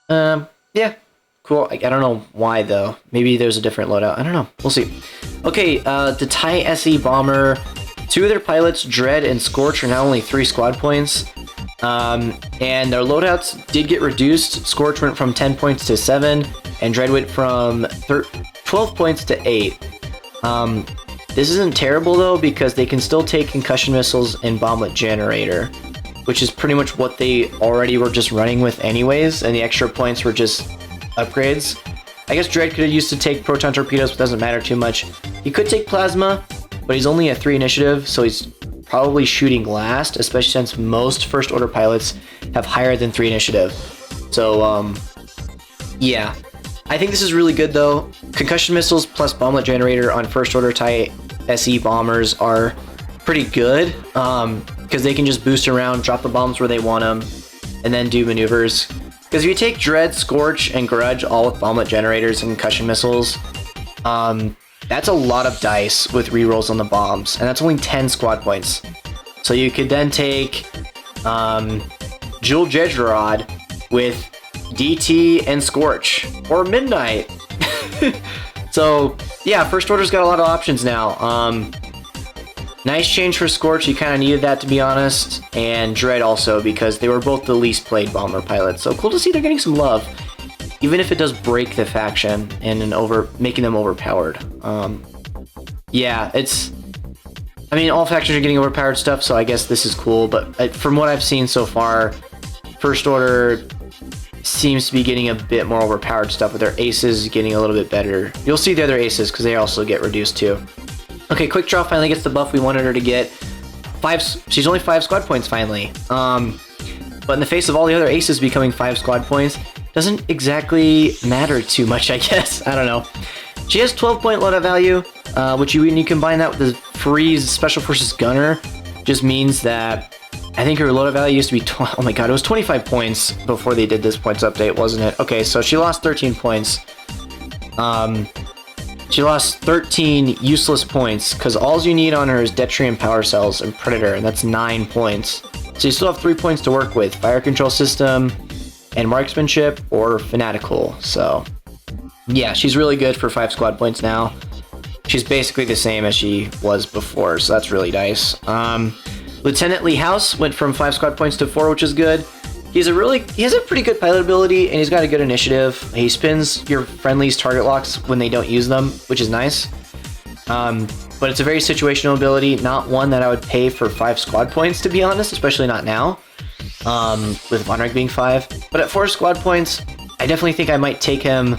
Yeah, cool. I don't know why, though. Maybe there's a different loadout. I don't know. We'll see. Okay, the TIE SE Bomber. 2 of their pilots, Dread and Scorch, are now only 3 squad points. And their loadouts did get reduced. Scorch went from 10 points to 7, and Dread went from 12 points to 8. This isn't terrible, though, because they can still take concussion missiles and bomblet generator, which is pretty much what they already were just running with anyways, and the extra points were just upgrades. I guess Dread could have used to take proton torpedoes, but doesn't matter too much. He could take plasma, but he's only at 3 initiative, so he's probably shooting last, especially since most First Order pilots have higher than 3 initiative. So, yeah. I think this is really good, though. Concussion missiles plus bomblet generator on First Order TIE SE bombers are pretty good, because they can just boost around, drop the bombs where they want them, and then do maneuvers. Because if you take Dread, Scorch, and Grudge all with bomblet generators and concussion missiles, that's a lot of dice with rerolls on the bombs, and that's only 10 squad points. So you could then take Jewel Jedgerod with DT and Scorch, or Midnight. So yeah, First Order's got a lot of options now. Nice change for Scorch, he kind of needed that, to be honest, and Dread also, because they were both the least played bomber pilots. So cool to see they're getting some love, even if it does break the faction and making them overpowered. Yeah, I mean, all factions are getting overpowered stuff, so I guess this is cool, but from what I've seen so far, First Order seems to be getting a bit more overpowered stuff, with their aces getting a little bit better. You'll see the other aces, because they also get reduced too. Okay, Quick Draw finally gets the buff we wanted her to get. She's only 5 squad points finally. But in the face of all the other aces becoming 5 squad points, doesn't exactly matter too much, I guess. I don't know. She has 12-point loadout value, which when you combine that with the free Special Forces Gunner, just means that I think her loadout value used to be, oh my god, it was 25 points before they did this points update, wasn't it? Okay, so she lost 13 points. She lost 13 useless points, because all you need on her is Detrium Power Cells and Predator, and that's 9 points. So you still have 3 points to work with: Fire Control System, and Marksmanship, or Fanatical. So yeah, she's really good for 5 squad points now. She's basically the same as she was before, so that's really nice. Lieutenant Lee House went from 5 squad points to 4, which is good. He has a pretty good pilot ability, and he's got a good initiative. He spins your friendly's target locks when they don't use them, which is nice. But it's a very situational ability, not one that I would pay for 5 squad points, to be honest, especially not now, with Von Rank being 5. But at 4 squad points, I definitely think I might take him,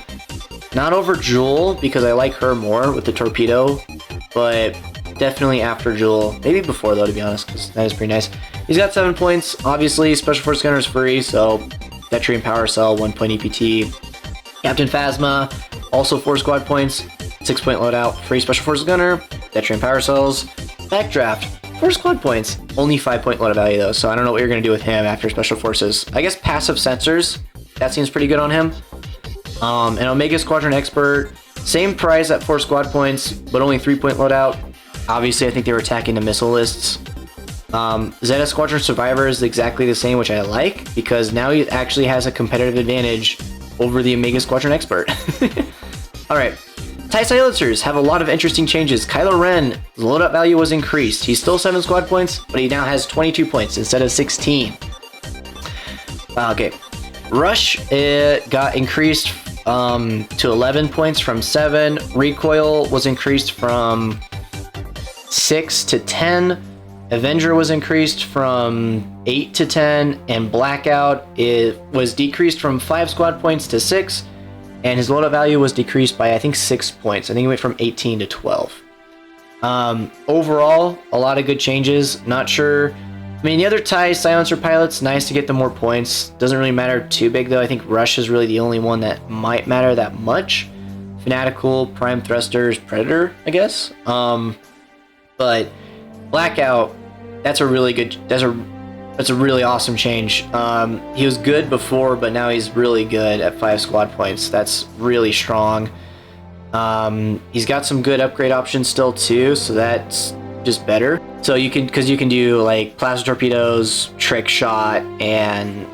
not over Jewel, because I like her more with the torpedo, but definitely after Jewel. Maybe before, though, to be honest, because that is pretty nice. He's got 7 points. Obviously, Special Force Gunner is free, so Detrium Power Cell, 1 point EPT. Captain Phasma, also 4 squad points, 6-point loadout, free Special Forces Gunner, Detrium Power Cells. Backdraft, 4 squad points, only 5-point loadout value though, so I don't know what you're going to do with him after Special Forces. I guess Passive Sensors, that seems pretty good on him. And Omega Squadron Expert, same price at 4 squad points, but only 3-point loadout. Obviously, I think they were attacking the missile lists. Zeta Squadron Survivor is exactly the same, which I like, because now he actually has a competitive advantage over the Omega Squadron Expert. Alright, TIE Silencers have a lot of interesting changes. Kylo Ren, the loadout value was increased. He's still 7 squad points, but he now has 22 points instead of 16. Okay, Rush got increased to 11 points from 7. Recoil was increased from 6 to 10. Avenger was increased from 8 to 10, and Blackout was decreased from 5 squad points to 6, and his loadout value was decreased by, I think, 6 points. I think it went from 18 to 12. Overall, a lot of good changes. Not sure. I mean, the other TIE Silencer pilots, nice to get them more points. Doesn't really matter too big, though. I think Rush is really the only one that might matter that much. Fanatical, Prime Thrusters, Predator, I guess. But Blackout, that's a really good, that's a really awesome change. He was good before, but now he's really good at 5 squad points. That's really strong. He's got some good upgrade options still too, so that's just better. So you can, because you can do like plasma torpedoes, trick shot, and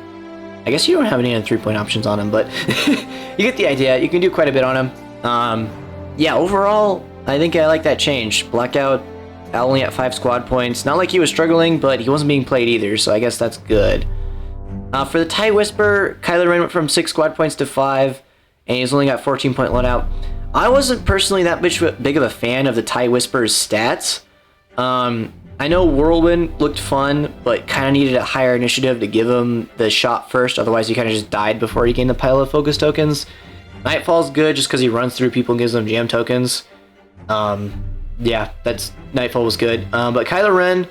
I guess you don't have any other 3-point options on him, but you get the idea. You can do quite a bit on him. Yeah, overall, I think I like that change. Blackout only at 5 squad points. Not like he was struggling, but he wasn't being played either, so I guess that's good. For the TIE Whisper, Kylo Ren went from 6 squad points to 5, and he's only got 14-point loadout. I wasn't personally that big of a fan of the TIE Whisper's stats. I know Whirlwind looked fun, but kind of needed a higher initiative to give him the shot first, otherwise he kind of just died before he gained the pilot focus tokens. Nightfall's good just because he runs through people and gives them jam tokens. Yeah, Nightfall was good. But Kylo Ren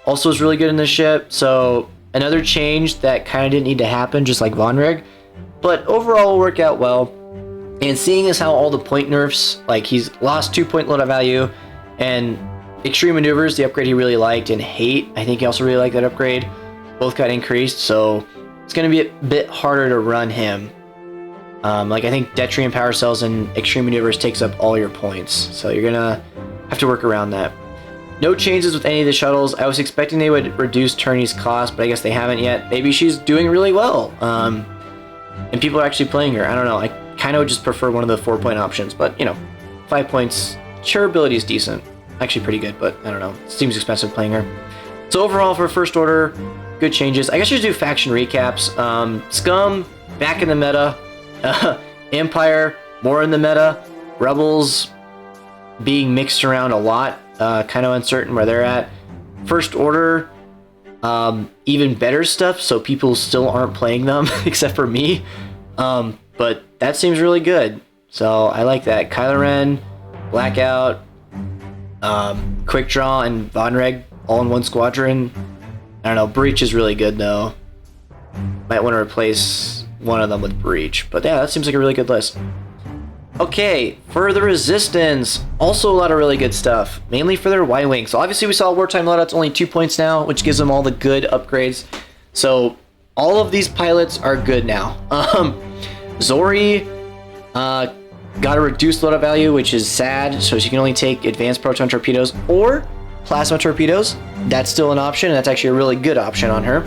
also is really good in this ship, so another change that kind of didn't need to happen, just like Von Rig, but overall will work out well. And seeing as how all the point nerfs, like he's lost 2-point loadout value, and Extreme Maneuvers, the upgrade he really liked, and Hate, I think he also really liked that upgrade, both got increased, so it's going to be a bit harder to run him. Like I think Detrium Power Cells and Extreme Maneuvers takes up all your points, so you're going to have to work around that. No changes with any of the shuttles. I was expecting they would reduce Turney's cost, but I guess they haven't yet. Maybe she's doing really well, and people are actually playing her. I don't know. I kind of would just prefer one of the 4-point options, but you know, 5 points. Sure, ability is decent. Actually pretty good, but I don't know. It seems expensive playing her. So overall, for First Order, good changes. I guess you should do faction recaps. Scum, back in the meta. Empire, more in the meta. Rebels, being mixed around a lot. kind of uncertain where they're at. First Order, even better stuff, so people still aren't playing them except for me. But that seems really good, so I like that. Kylo Ren, Blackout, Quick Draw, and Vonreg all in one squadron. I don't know, Breach is really good though. Might want to replace one of them with Breach, but yeah, that seems like a really good list. Okay, for the Resistance, also a lot of really good stuff, mainly for their Y-Wing. So obviously we saw Wartime loadout's only 2 points now, which gives them all the good upgrades. So all of these pilots are good now. Zori got a reduced loadout value, which is sad, so she can only take advanced proton torpedoes or plasma torpedoes. That's still an option, and that's actually a really good option on her.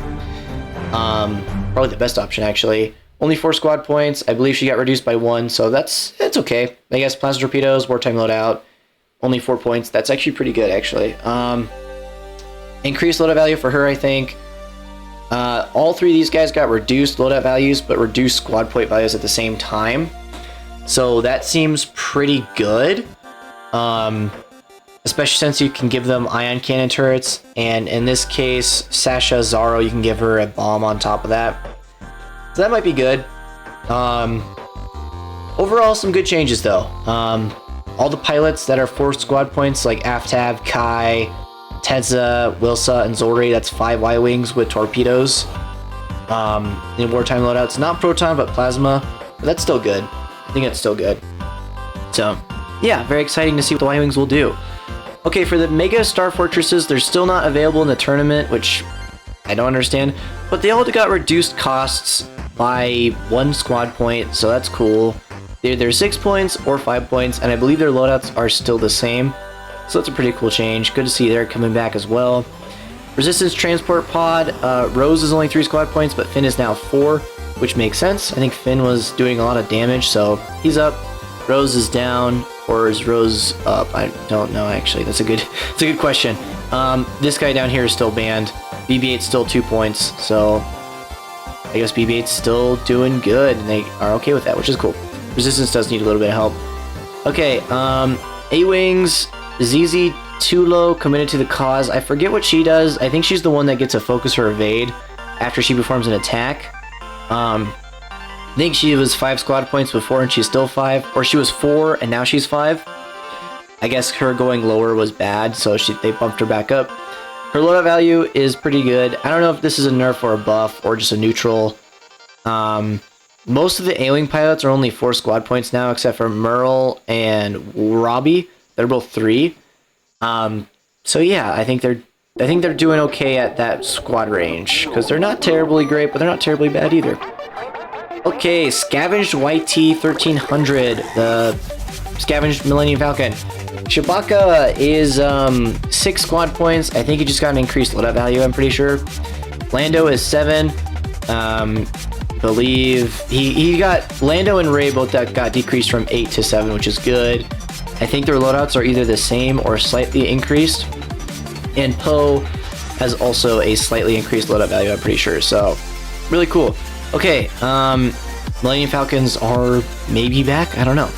Probably the best option, actually. Only 4 squad points. I believe she got reduced by 1, so that's okay. I guess plasma torpedoes, wartime loadout, only 4 points. That's actually pretty good, actually. Increased loadout value for her, I think. All 3 of these guys got reduced loadout values, but reduced squad point values at the same time. So that seems pretty good. Especially since you can give them ion cannon turrets, and in this case, Sasha Zaro, you can give her a bomb on top of that. So that might be good. Overall, some good changes though. All the pilots that are 4 squad points, like Aftab, Kai, Tezza, Wilsa, and Zori, that's 5 Y-Wings with torpedoes. In wartime loadouts, not proton, but plasma. But that's still good. I think it's still good. So, yeah, very exciting to see what the Y-Wings will do. Okay, for the Mega Star Fortresses, they're still not available in the tournament, which I don't understand. But they all got reduced costs by 1 squad point, so that's cool. They're 6 points or 5 points, and I believe their loadouts are still the same. So that's a pretty cool change. Good to see they're coming back as well. Resistance Transport Pod, Rose is only 3 squad points, but Finn is now 4, which makes sense. I think Finn was doing a lot of damage, so he's up. Rose is down, or is Rose up? I don't know, actually. That's a good question. This guy down here is still banned. BB-8's still 2 points, so I guess BB-8's still doing good, and they are okay with that, which is cool. Resistance does need a little bit of help. Okay, A-Wings, ZZ Tulo committed to the cause. I forget what she does. I think she's the one that gets a focus or evade after she performs an attack. I think she was 5 squad points before and she's still 5, or she was 4 and now she's 5. I guess her going lower was bad, so they bumped her back up. Her loadout value is pretty good. I don't know if this is a nerf or a buff or just a neutral. Most of the A-Wing pilots are only 4 squad points now, except for Merle and Robbie. They're both 3. So yeah, I think they're doing okay at that squad range, because they're not terribly great, but they're not terribly bad either. Okay, Scavenged YT 1300, the Scavenged Millennium Falcon. Chewbacca is 6 squad points. I think he just got an increased loadout value, I'm pretty sure. Lando is 7. Believe he got Lando and Rey both that got decreased from 8 to 7, which is good. I think their loadouts are either the same or slightly increased. And Poe has also a slightly increased loadout value, I'm pretty sure. So, really cool. Okay, Millennium Falcons are maybe back? I don't know.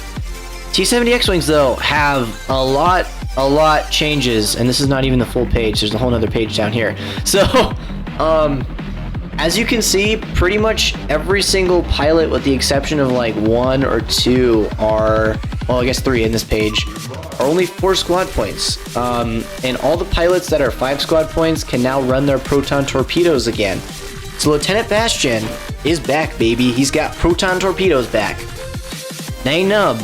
T-70 X-Wings, though, have a lot changes, and this is not even the full page. There's a whole other page down here. So, as you can see, pretty much every single pilot, with the exception of like 1 or 2, are, well, I guess 3 in this page, are only 4 squad points. And all the pilots that are 5 squad points can now run their proton torpedoes again. So Lieutenant Bastion is back, baby. He's got proton torpedoes back. Nub,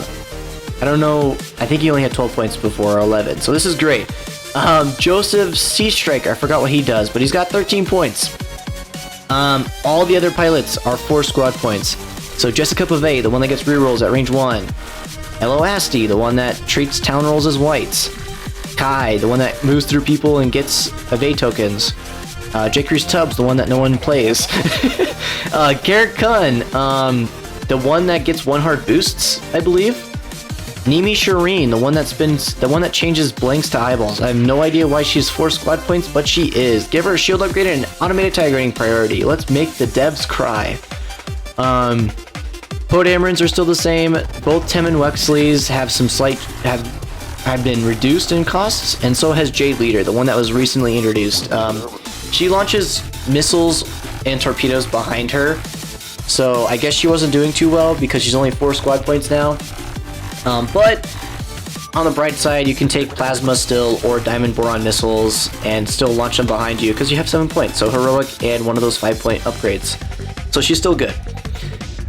I don't know, I think he only had 12 points before, or 11, so this is great. Joseph Sea Striker, I forgot what he does, but he's got 13 points. All the other pilots are 4 squad points. So Jessica Pave, the one that gets rerolls at range 1. Elo Asti, the one that treats town rolls as whites. Kai, the one that moves through people and gets evade tokens. J. Cruz Tubbs, the one that no one plays. Garrett Kun, the one that gets 1 heart boosts, I believe. Nimi Shireen, the one that changes blanks to eyeballs. I have no idea why she's 4 squad points, but she is. Give her a shield upgrade and an automated tiger rating priority. Let's make the devs cry. Poe Damerons are still the same. Both Tim and Wexley's have have been reduced in costs, and so has Jade Leader, the one that was recently introduced. She launches missiles and torpedoes behind her, so I guess she wasn't doing too well because she's only 4 squad points now. But on the bright side, you can take plasma still or diamond boron missiles and still launch them behind you because you have 7 points. So heroic and one of those 5-point upgrades. So she's still good.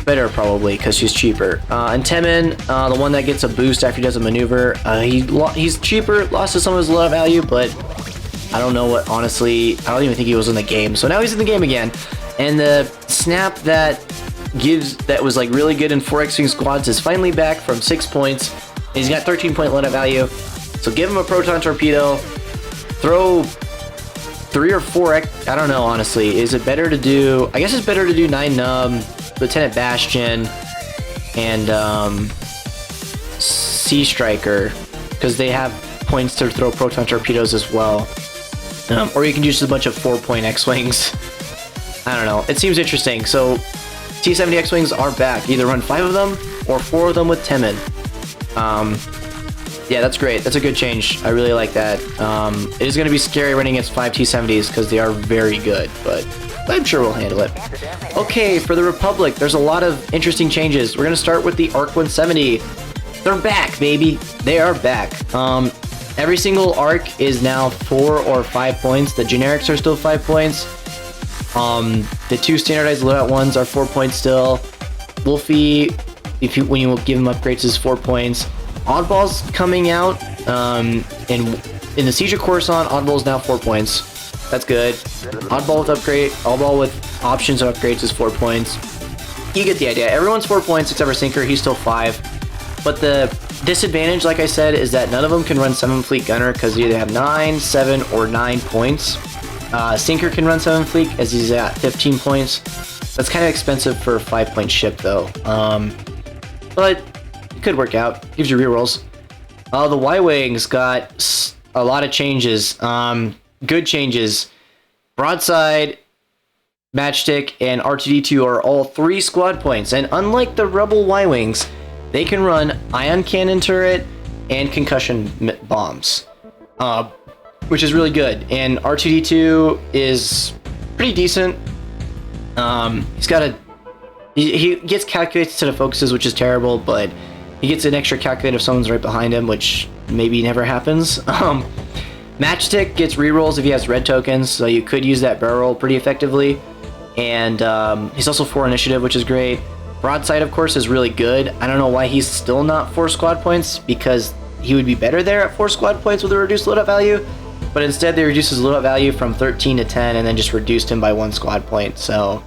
Better probably because she's cheaper. And Temin, the one that gets a boost after he does a maneuver, he's cheaper, lost some of his low value, but I don't know what, honestly, I don't even think he was in the game. So now he's in the game again. And the snap that was like really good in 4x-wing squads is finally back from 6 points. He's got 13-point loadout value. So give him a proton torpedo, throw 3 or 4, I don't know, honestly. Is it better to do, I guess it's better to do 9 Lieutenant Bastion, and Sea Striker, because they have points to throw proton torpedoes as well. Or you can use a bunch of 4-point X-Wings. I don't know. It seems interesting. So T-70 X-Wings are back. Either run 5 of them or 4 of them with Temin. Yeah, that's great. That's a good change. I really like that. It is going to be scary running against 5 T-70s because they are very good, but I'm sure we'll handle it. Okay, for the Republic, there's a lot of interesting changes. We're going to start with the ARC 170. They're back, baby. They are back. Every single ARC is now 4 or 5 points. The generics are still 5 points. The 2 standardized loadout ones are 4 points still. Wolfie, when you give him upgrades, is 4 points. Oddball's coming out. In the Siege of Coruscant, Oddball's now 4 points. That's good. Oddball with upgrade, Oddball with options of upgrades is 4 points. You get the idea. Everyone's 4 points except for Sinker. He's still 5. But the disadvantage, like I said, is that none of them can run 7 Fleet Gunner because they either have 9, 7, or 9 points. Sinker can run 7 Fleet as he's at 15 points. That's kind of expensive for a 5-point ship though. But it could work out. Gives you rerolls. The Y-Wings got a lot of changes. Good changes. Broadside, Matchstick, and R2-D2 are all 3 squad points, and unlike the Rebel Y-Wings, they can run Ion Cannon Turret and Concussion Bombs, which is really good. And R2-D2 is pretty decent. He gets calculated instead of focuses, which is terrible, but he gets an extra calculate if someone's right behind him, which maybe never happens. Matchstick gets rerolls if he has red tokens, so you could use that barrel roll pretty effectively. And he's also 4 initiative, which is great. Broadside, of course, is really good. I don't know why he's still not 4 squad points, because he would be better there at 4 squad points with a reduced loadout value. But instead, they reduced his loadout value from 13 to 10, and then just reduced him by 1 squad point. So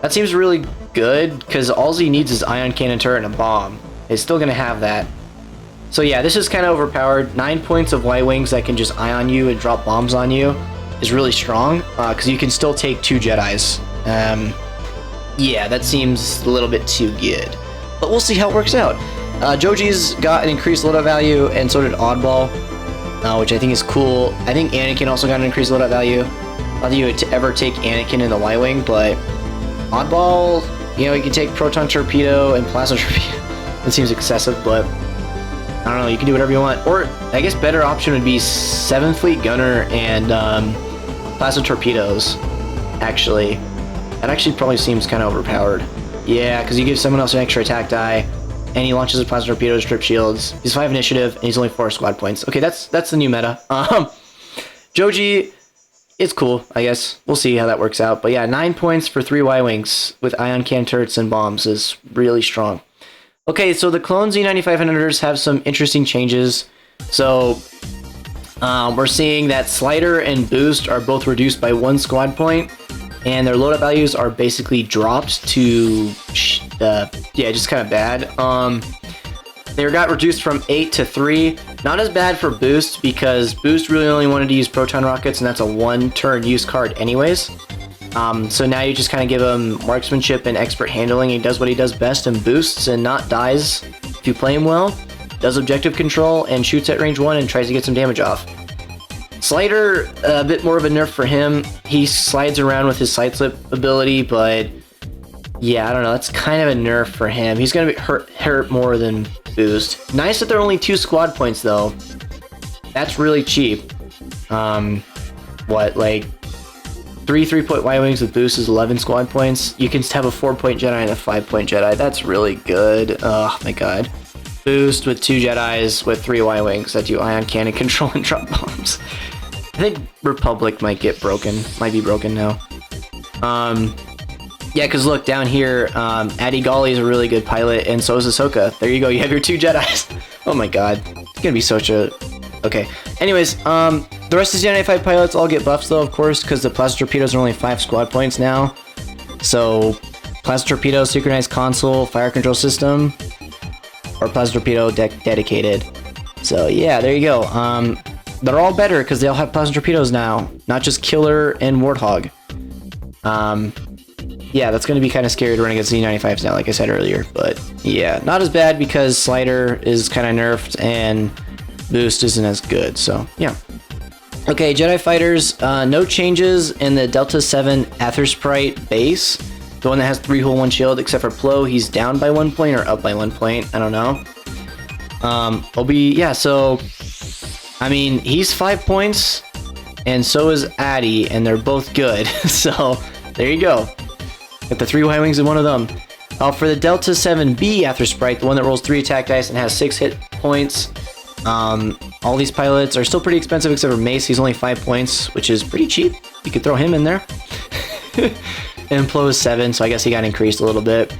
that seems really good, because all he needs is Ion Cannon Turret and a bomb. He's still going to have that. So yeah, this is kind of overpowered. 9 points of Y-Wings that can just ion you and drop bombs on you is really strong, because you can still take 2 Jedis. Yeah, that seems a little bit too good. But we'll see how it works out. Joji's got an increased loadout value, and so did Oddball, which I think is cool. I think Anakin also got an increased loadout value. I don't think you would ever take Anakin in the Y-Wing, but Oddball, you know, you can take Proton Torpedo and Plasma Torpedo. It seems excessive, but I don't know, you can do whatever you want. Or, I guess better option would be 7 Fleet Gunner and Plasma Torpedoes, actually. That actually probably seems kind of overpowered. Yeah, because you give someone else an extra attack die, and he launches a Plasma Torpedo, strip shields. He's 5 initiative, and he's only 4 squad points. Okay, that's the new meta. Joji, it's cool, I guess. We'll see how that works out. But yeah, 9 points for 3 Y-Wings with Ion Cannon Turrets and Bombs is really strong. Okay, so the Clone Z9500s have some interesting changes. So we're seeing that Slider and Boost are both reduced by 1 squad point, and their loadout values are basically dropped to, yeah, just kind of bad. They got reduced from 8 to 3. Not as bad for Boost, because Boost really only wanted to use Proton Rockets, and that's a 1-turn use card anyways. So now you just kind of give him Marksmanship and Expert Handling. He does what he does best and boosts and not dies if you play him well. Does Objective Control and shoots at range 1 and tries to get some damage off. Slider, a bit more of a nerf for him. He slides around with his Sideslip ability, but yeah, I don't know. That's kind of a nerf for him. He's going to be hurt more than boost. Nice that they're only 2 squad points though. That's really cheap. What, like 3 3-point Y-Wings with boost is 11 squad points. You can have a 4-point Jedi and a 5-point Jedi. That's really good. Oh my god. Boost with 2 Jedis with 3 Y-Wings that do ion cannon control and drop bombs. I think Republic might be broken now. Yeah, because look, down here, Adi Gali is a really good pilot, and so is Ahsoka. There you go, you have your 2 Jedis. Oh my god. It's gonna be such a... Okay. Anyways, the rest of the Jedi 5 pilots all get buffs though, of course, because the Plasma Torpedoes are only 5 squad points now. So, Plasma Torpedo, Synchronized Console, Fire Control System, or Plasma Torpedo dedicated. So yeah, there you go. They're all better because they all have Plasma Torpedoes now, not just Killer and Warthog. Yeah, that's going to be kind of scary to run against Z95s now, like I said earlier. But yeah, not as bad because Slider is kind of nerfed and Boost isn't as good. So yeah. Okay, Jedi Fighters, no changes in the Delta 7 Aether Sprite base. The one that has 3 hull, 1 shield, except for Plo, he's down by 1 point or up by 1 point. I don't know. Yeah, so, I mean, he's 5 points, and so is Addy, and they're both good. So, there you go. Got the 3 Y-Wings in one of them. For the Delta 7B Aether Sprite, the one that rolls 3 attack dice and has 6 hit points, all these pilots are still pretty expensive except for Mace. He's only 5 points, which is pretty cheap. You could throw him in there. And Plo is 7, so I guess he got increased a little bit.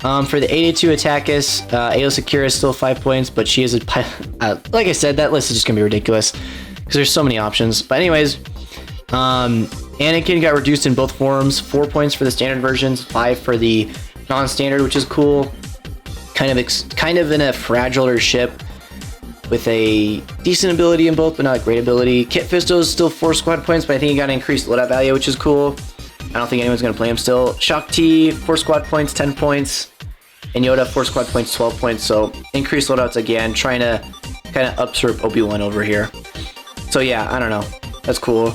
For the 82 Attackus, Aayla Secura is still 5 points, but she is a pilot. Like I said, that list is just going to be ridiculous because there's so many options. But anyways, Anakin got reduced in both forms. 4 points for the standard versions, 5 for the non-standard, which is cool. Kind of in a fragiler ship with a decent ability in both, but not a great ability. Kit Fisto is still 4 squad points, but I think he got an increased loadout value, which is cool. I don't think anyone's going to play him still. Shock T, 4 squad points, 10 points. And Yoda, 4 squad points, 12 points. So increased loadouts again, trying to kind of usurp Obi-Wan over here. So yeah, I don't know. That's cool.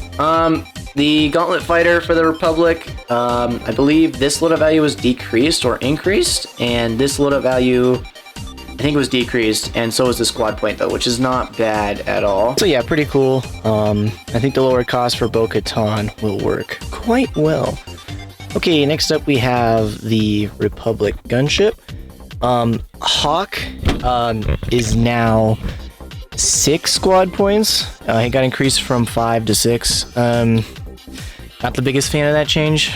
The Gauntlet Fighter for the Republic, I believe this loadout value was decreased or increased. And this loadout value, I think it was decreased, and so is the squad point though, which is not bad at all. So yeah, pretty cool. I think the lower cost for Bo-Katan will work quite well. Okay, next up we have the Republic gunship. Hawk is now 6 squad points. He got increased from 5 to 6. Not the biggest fan of that change.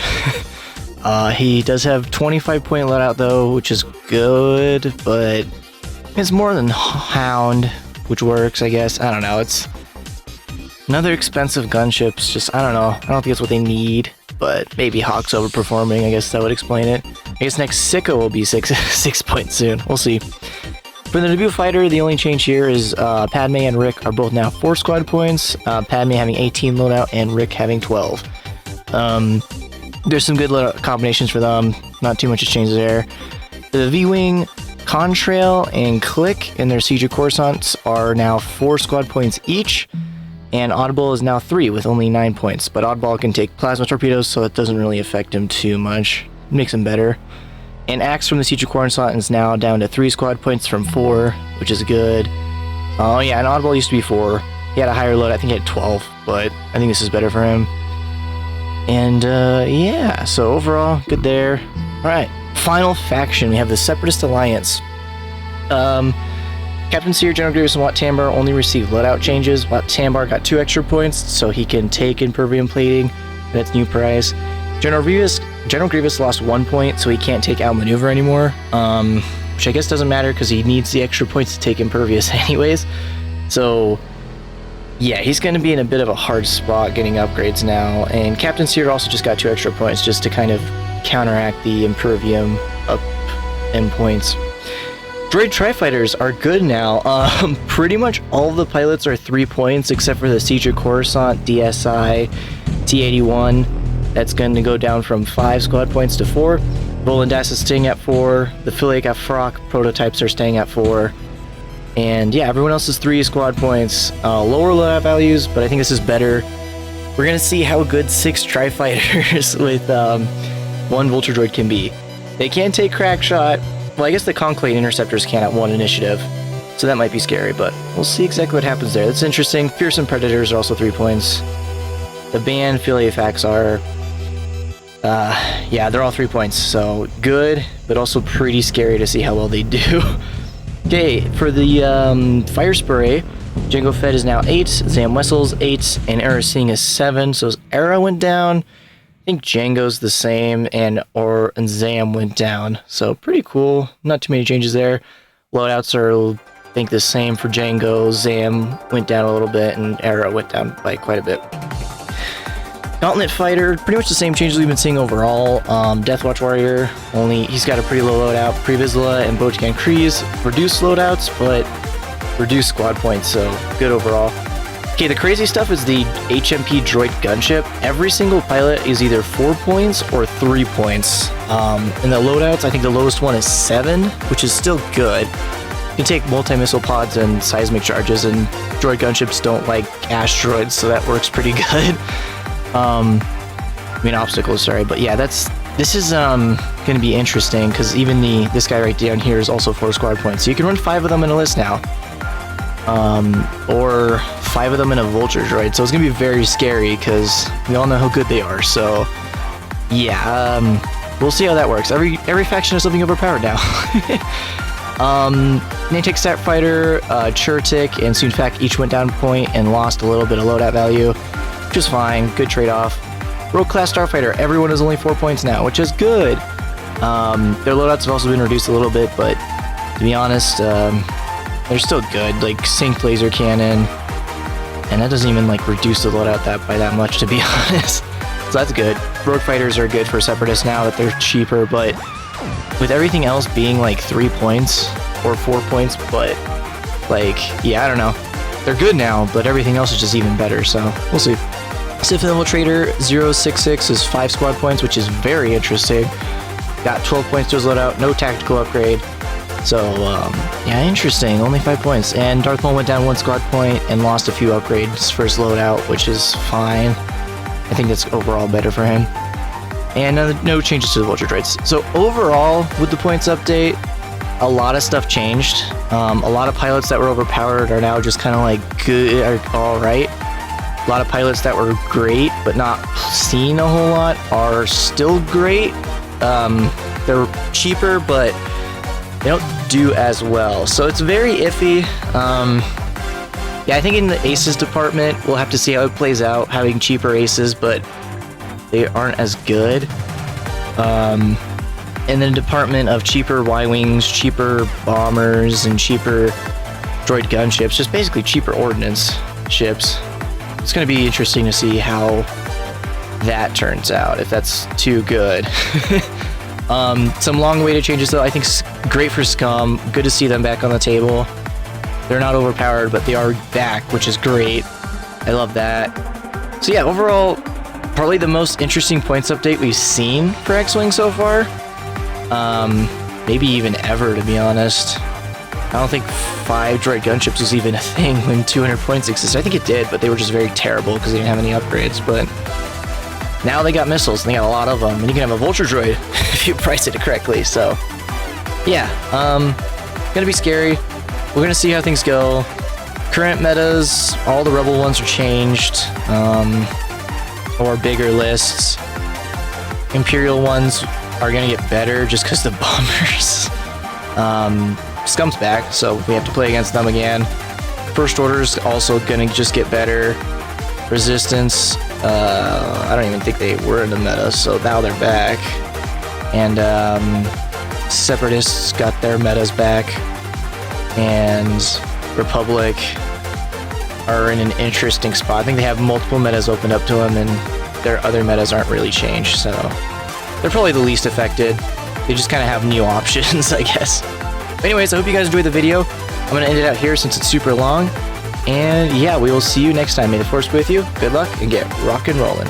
He does have 25-point loadout though, which is good, but it's more than Hound, which works, I guess. I don't know. It's another expensive gunship's just, I don't know. I don't think it's what they need, but maybe Hawk's overperforming. I guess that would explain it. I guess next Sicko will be 6 points soon. We'll see. For the Naboo fighter, the only change here is Padme and Rick are both now 4 squad points. Padme having 18 loadout and Rick having 12. There's some good loadout combinations for them. Not too much changes there. The V-Wing, Contrail, and Click in their Siege of Coruscant are now 4 squad points each. And Audible is now 3 with only 9 points. But Oddball can take plasma torpedoes, so it doesn't really affect him too much. It makes him better. And Axe from the Siege of Coruscant is now down to 3 squad points from 4, which is good. Oh yeah, and Audible used to be 4. He had a higher load, I think he had 12, but I think this is better for him. And yeah, so overall, good there. Alright, final faction, we have the Separatist Alliance. Captain Seer, General Grievous, and Wat Tambor only received loadout changes. Wat Tambor got 2 extra points, so he can take Impervium Plating. That's new prize. General Grievous lost 1 point, so he can't take Outmaneuver anymore. Which I guess doesn't matter because he needs the extra points to take Impervious anyways. So yeah, he's going to be in a bit of a hard spot getting upgrades now. And Captain Seer also just got 2 extra points just to kind of counteract the Impervium up end points. Droid Tri-Fighters are good now. Pretty much all of the pilots are 3 points except for the Siege of Coruscant, DSI, T-81. That's going to go down from 5 squad points to 4. Volandas is staying at 4. The Filiac Afrock prototypes are staying at 4. And yeah, everyone else is 3 squad points. Lower loadout values, but I think this is better. We're going to see how good 6 Tri-Fighters with 1 Vulture Droid can be. They can take Crackshot, well, I guess the Conclave Interceptors can at 1 initiative, so that might be scary, but we'll see exactly what happens there. That's interesting. Fearsome Predators are also 3 points. The band Philiofax are, yeah, they're all 3 points, so good, but also pretty scary to see how well they do. Okay, for the Fire Spray, Django Fett is now 8, Zam Wessel's 8, and Era Singh is 7, so Era went down. I think Django's the same, and Zam went down, so pretty cool. Not too many changes there. Loadouts are, I think, the same for Django. Zam went down a little bit, and Era went down by quite a bit. Gauntlet Fighter, pretty much the same changes we've been seeing overall. Deathwatch Warrior, only he's got a pretty low loadout. Pre-Vizsla and Bojigan Kreese, reduced loadouts, but reduced squad points, so good overall. Okay, the crazy stuff is the HMP droid gunship. Every single pilot is either 4 points or 3 points. In the loadouts, I think the lowest one is 7, which is still good. You can take multi-missile pods and seismic charges, and droid gunships don't like asteroids, so that works pretty good. I mean obstacles, sorry, but yeah, this is gonna be interesting, because even this guy right down here is also 4 squad points, so you can run 5 of them in a list now, or 5 of them in a vulture droid, so it's gonna be very scary, because we all know how good they are. So yeah, we'll see how that works. Every faction has something overpowered now. Nantech Starfighter, Churtik, and Soonfak each went down a point and lost a little bit of loadout value, which is fine, good trade-off. Rogue Class Starfighter, everyone is only 4 points now, which is good. Their loadouts have also been reduced a little bit, but to be honest, they're still good. Like synced laser cannon, and that doesn't even like reduce the loadout by that much, to be honest. So that's good. Rogue Fighters are good for Separatists now that they're cheaper, but with everything else being like 3 points or 4 points, but like, yeah, I don't know. They're good now, but everything else is just even better, so we'll see. Sith Infiltrator 066 is 5 squad points, which is very interesting. Got 12 points to his loadout, no tactical upgrade. So, yeah, interesting, only 5 points. And Darth Maul went down 1 squad point and lost a few upgrades for his loadout, which is fine. I think that's overall better for him. And no changes to the Vulture droids. So overall, with the points update, a lot of stuff changed. A lot of pilots that were overpowered are now just kind of like good, are alright. A lot of pilots that were great, but not seen a whole lot, are still great. They're cheaper, but they don't do as well. So it's very iffy. Yeah, I think in the aces department, we'll have to see how it plays out, having cheaper aces, but they aren't as good. In the department of cheaper Y-Wings, cheaper bombers, and cheaper droid gunships, just basically cheaper ordnance ships, it's going to be interesting to see how that turns out, if that's too good. Some long-awaited changes, though. I think great for Scum. Good to see them back on the table. They're not overpowered, but they are back, which is great. I love that. So yeah, overall, probably the most interesting points update we've seen for X-Wing so far. Maybe even ever, to be honest. I don't think 5 droid gunships was even a thing when 200 points existed. I think it did, but they were just very terrible because they didn't have any upgrades. But now they got missiles, and they got a lot of them, and you can have a vulture droid if you price it correctly. So yeah, gonna be scary. We're gonna see how things go. Current metas, all the Rebel ones are changed, or bigger lists. Imperial ones are gonna get better just because the bombers. Scum's back, so we have to play against them again. First Order's also gonna just get better. Resistance, I don't even think they were in the meta, so now they're back. And Separatists got their metas back. And Republic are in an interesting spot. I think they have multiple metas opened up to them, and their other metas aren't really changed, so they're probably the least affected. They just kind of have new options, I guess. But anyways, I hope you guys enjoyed the video. I'm going to end it out here since it's super long. And yeah, we will see you next time. May the Force be with you. Good luck, and get rock and rolling.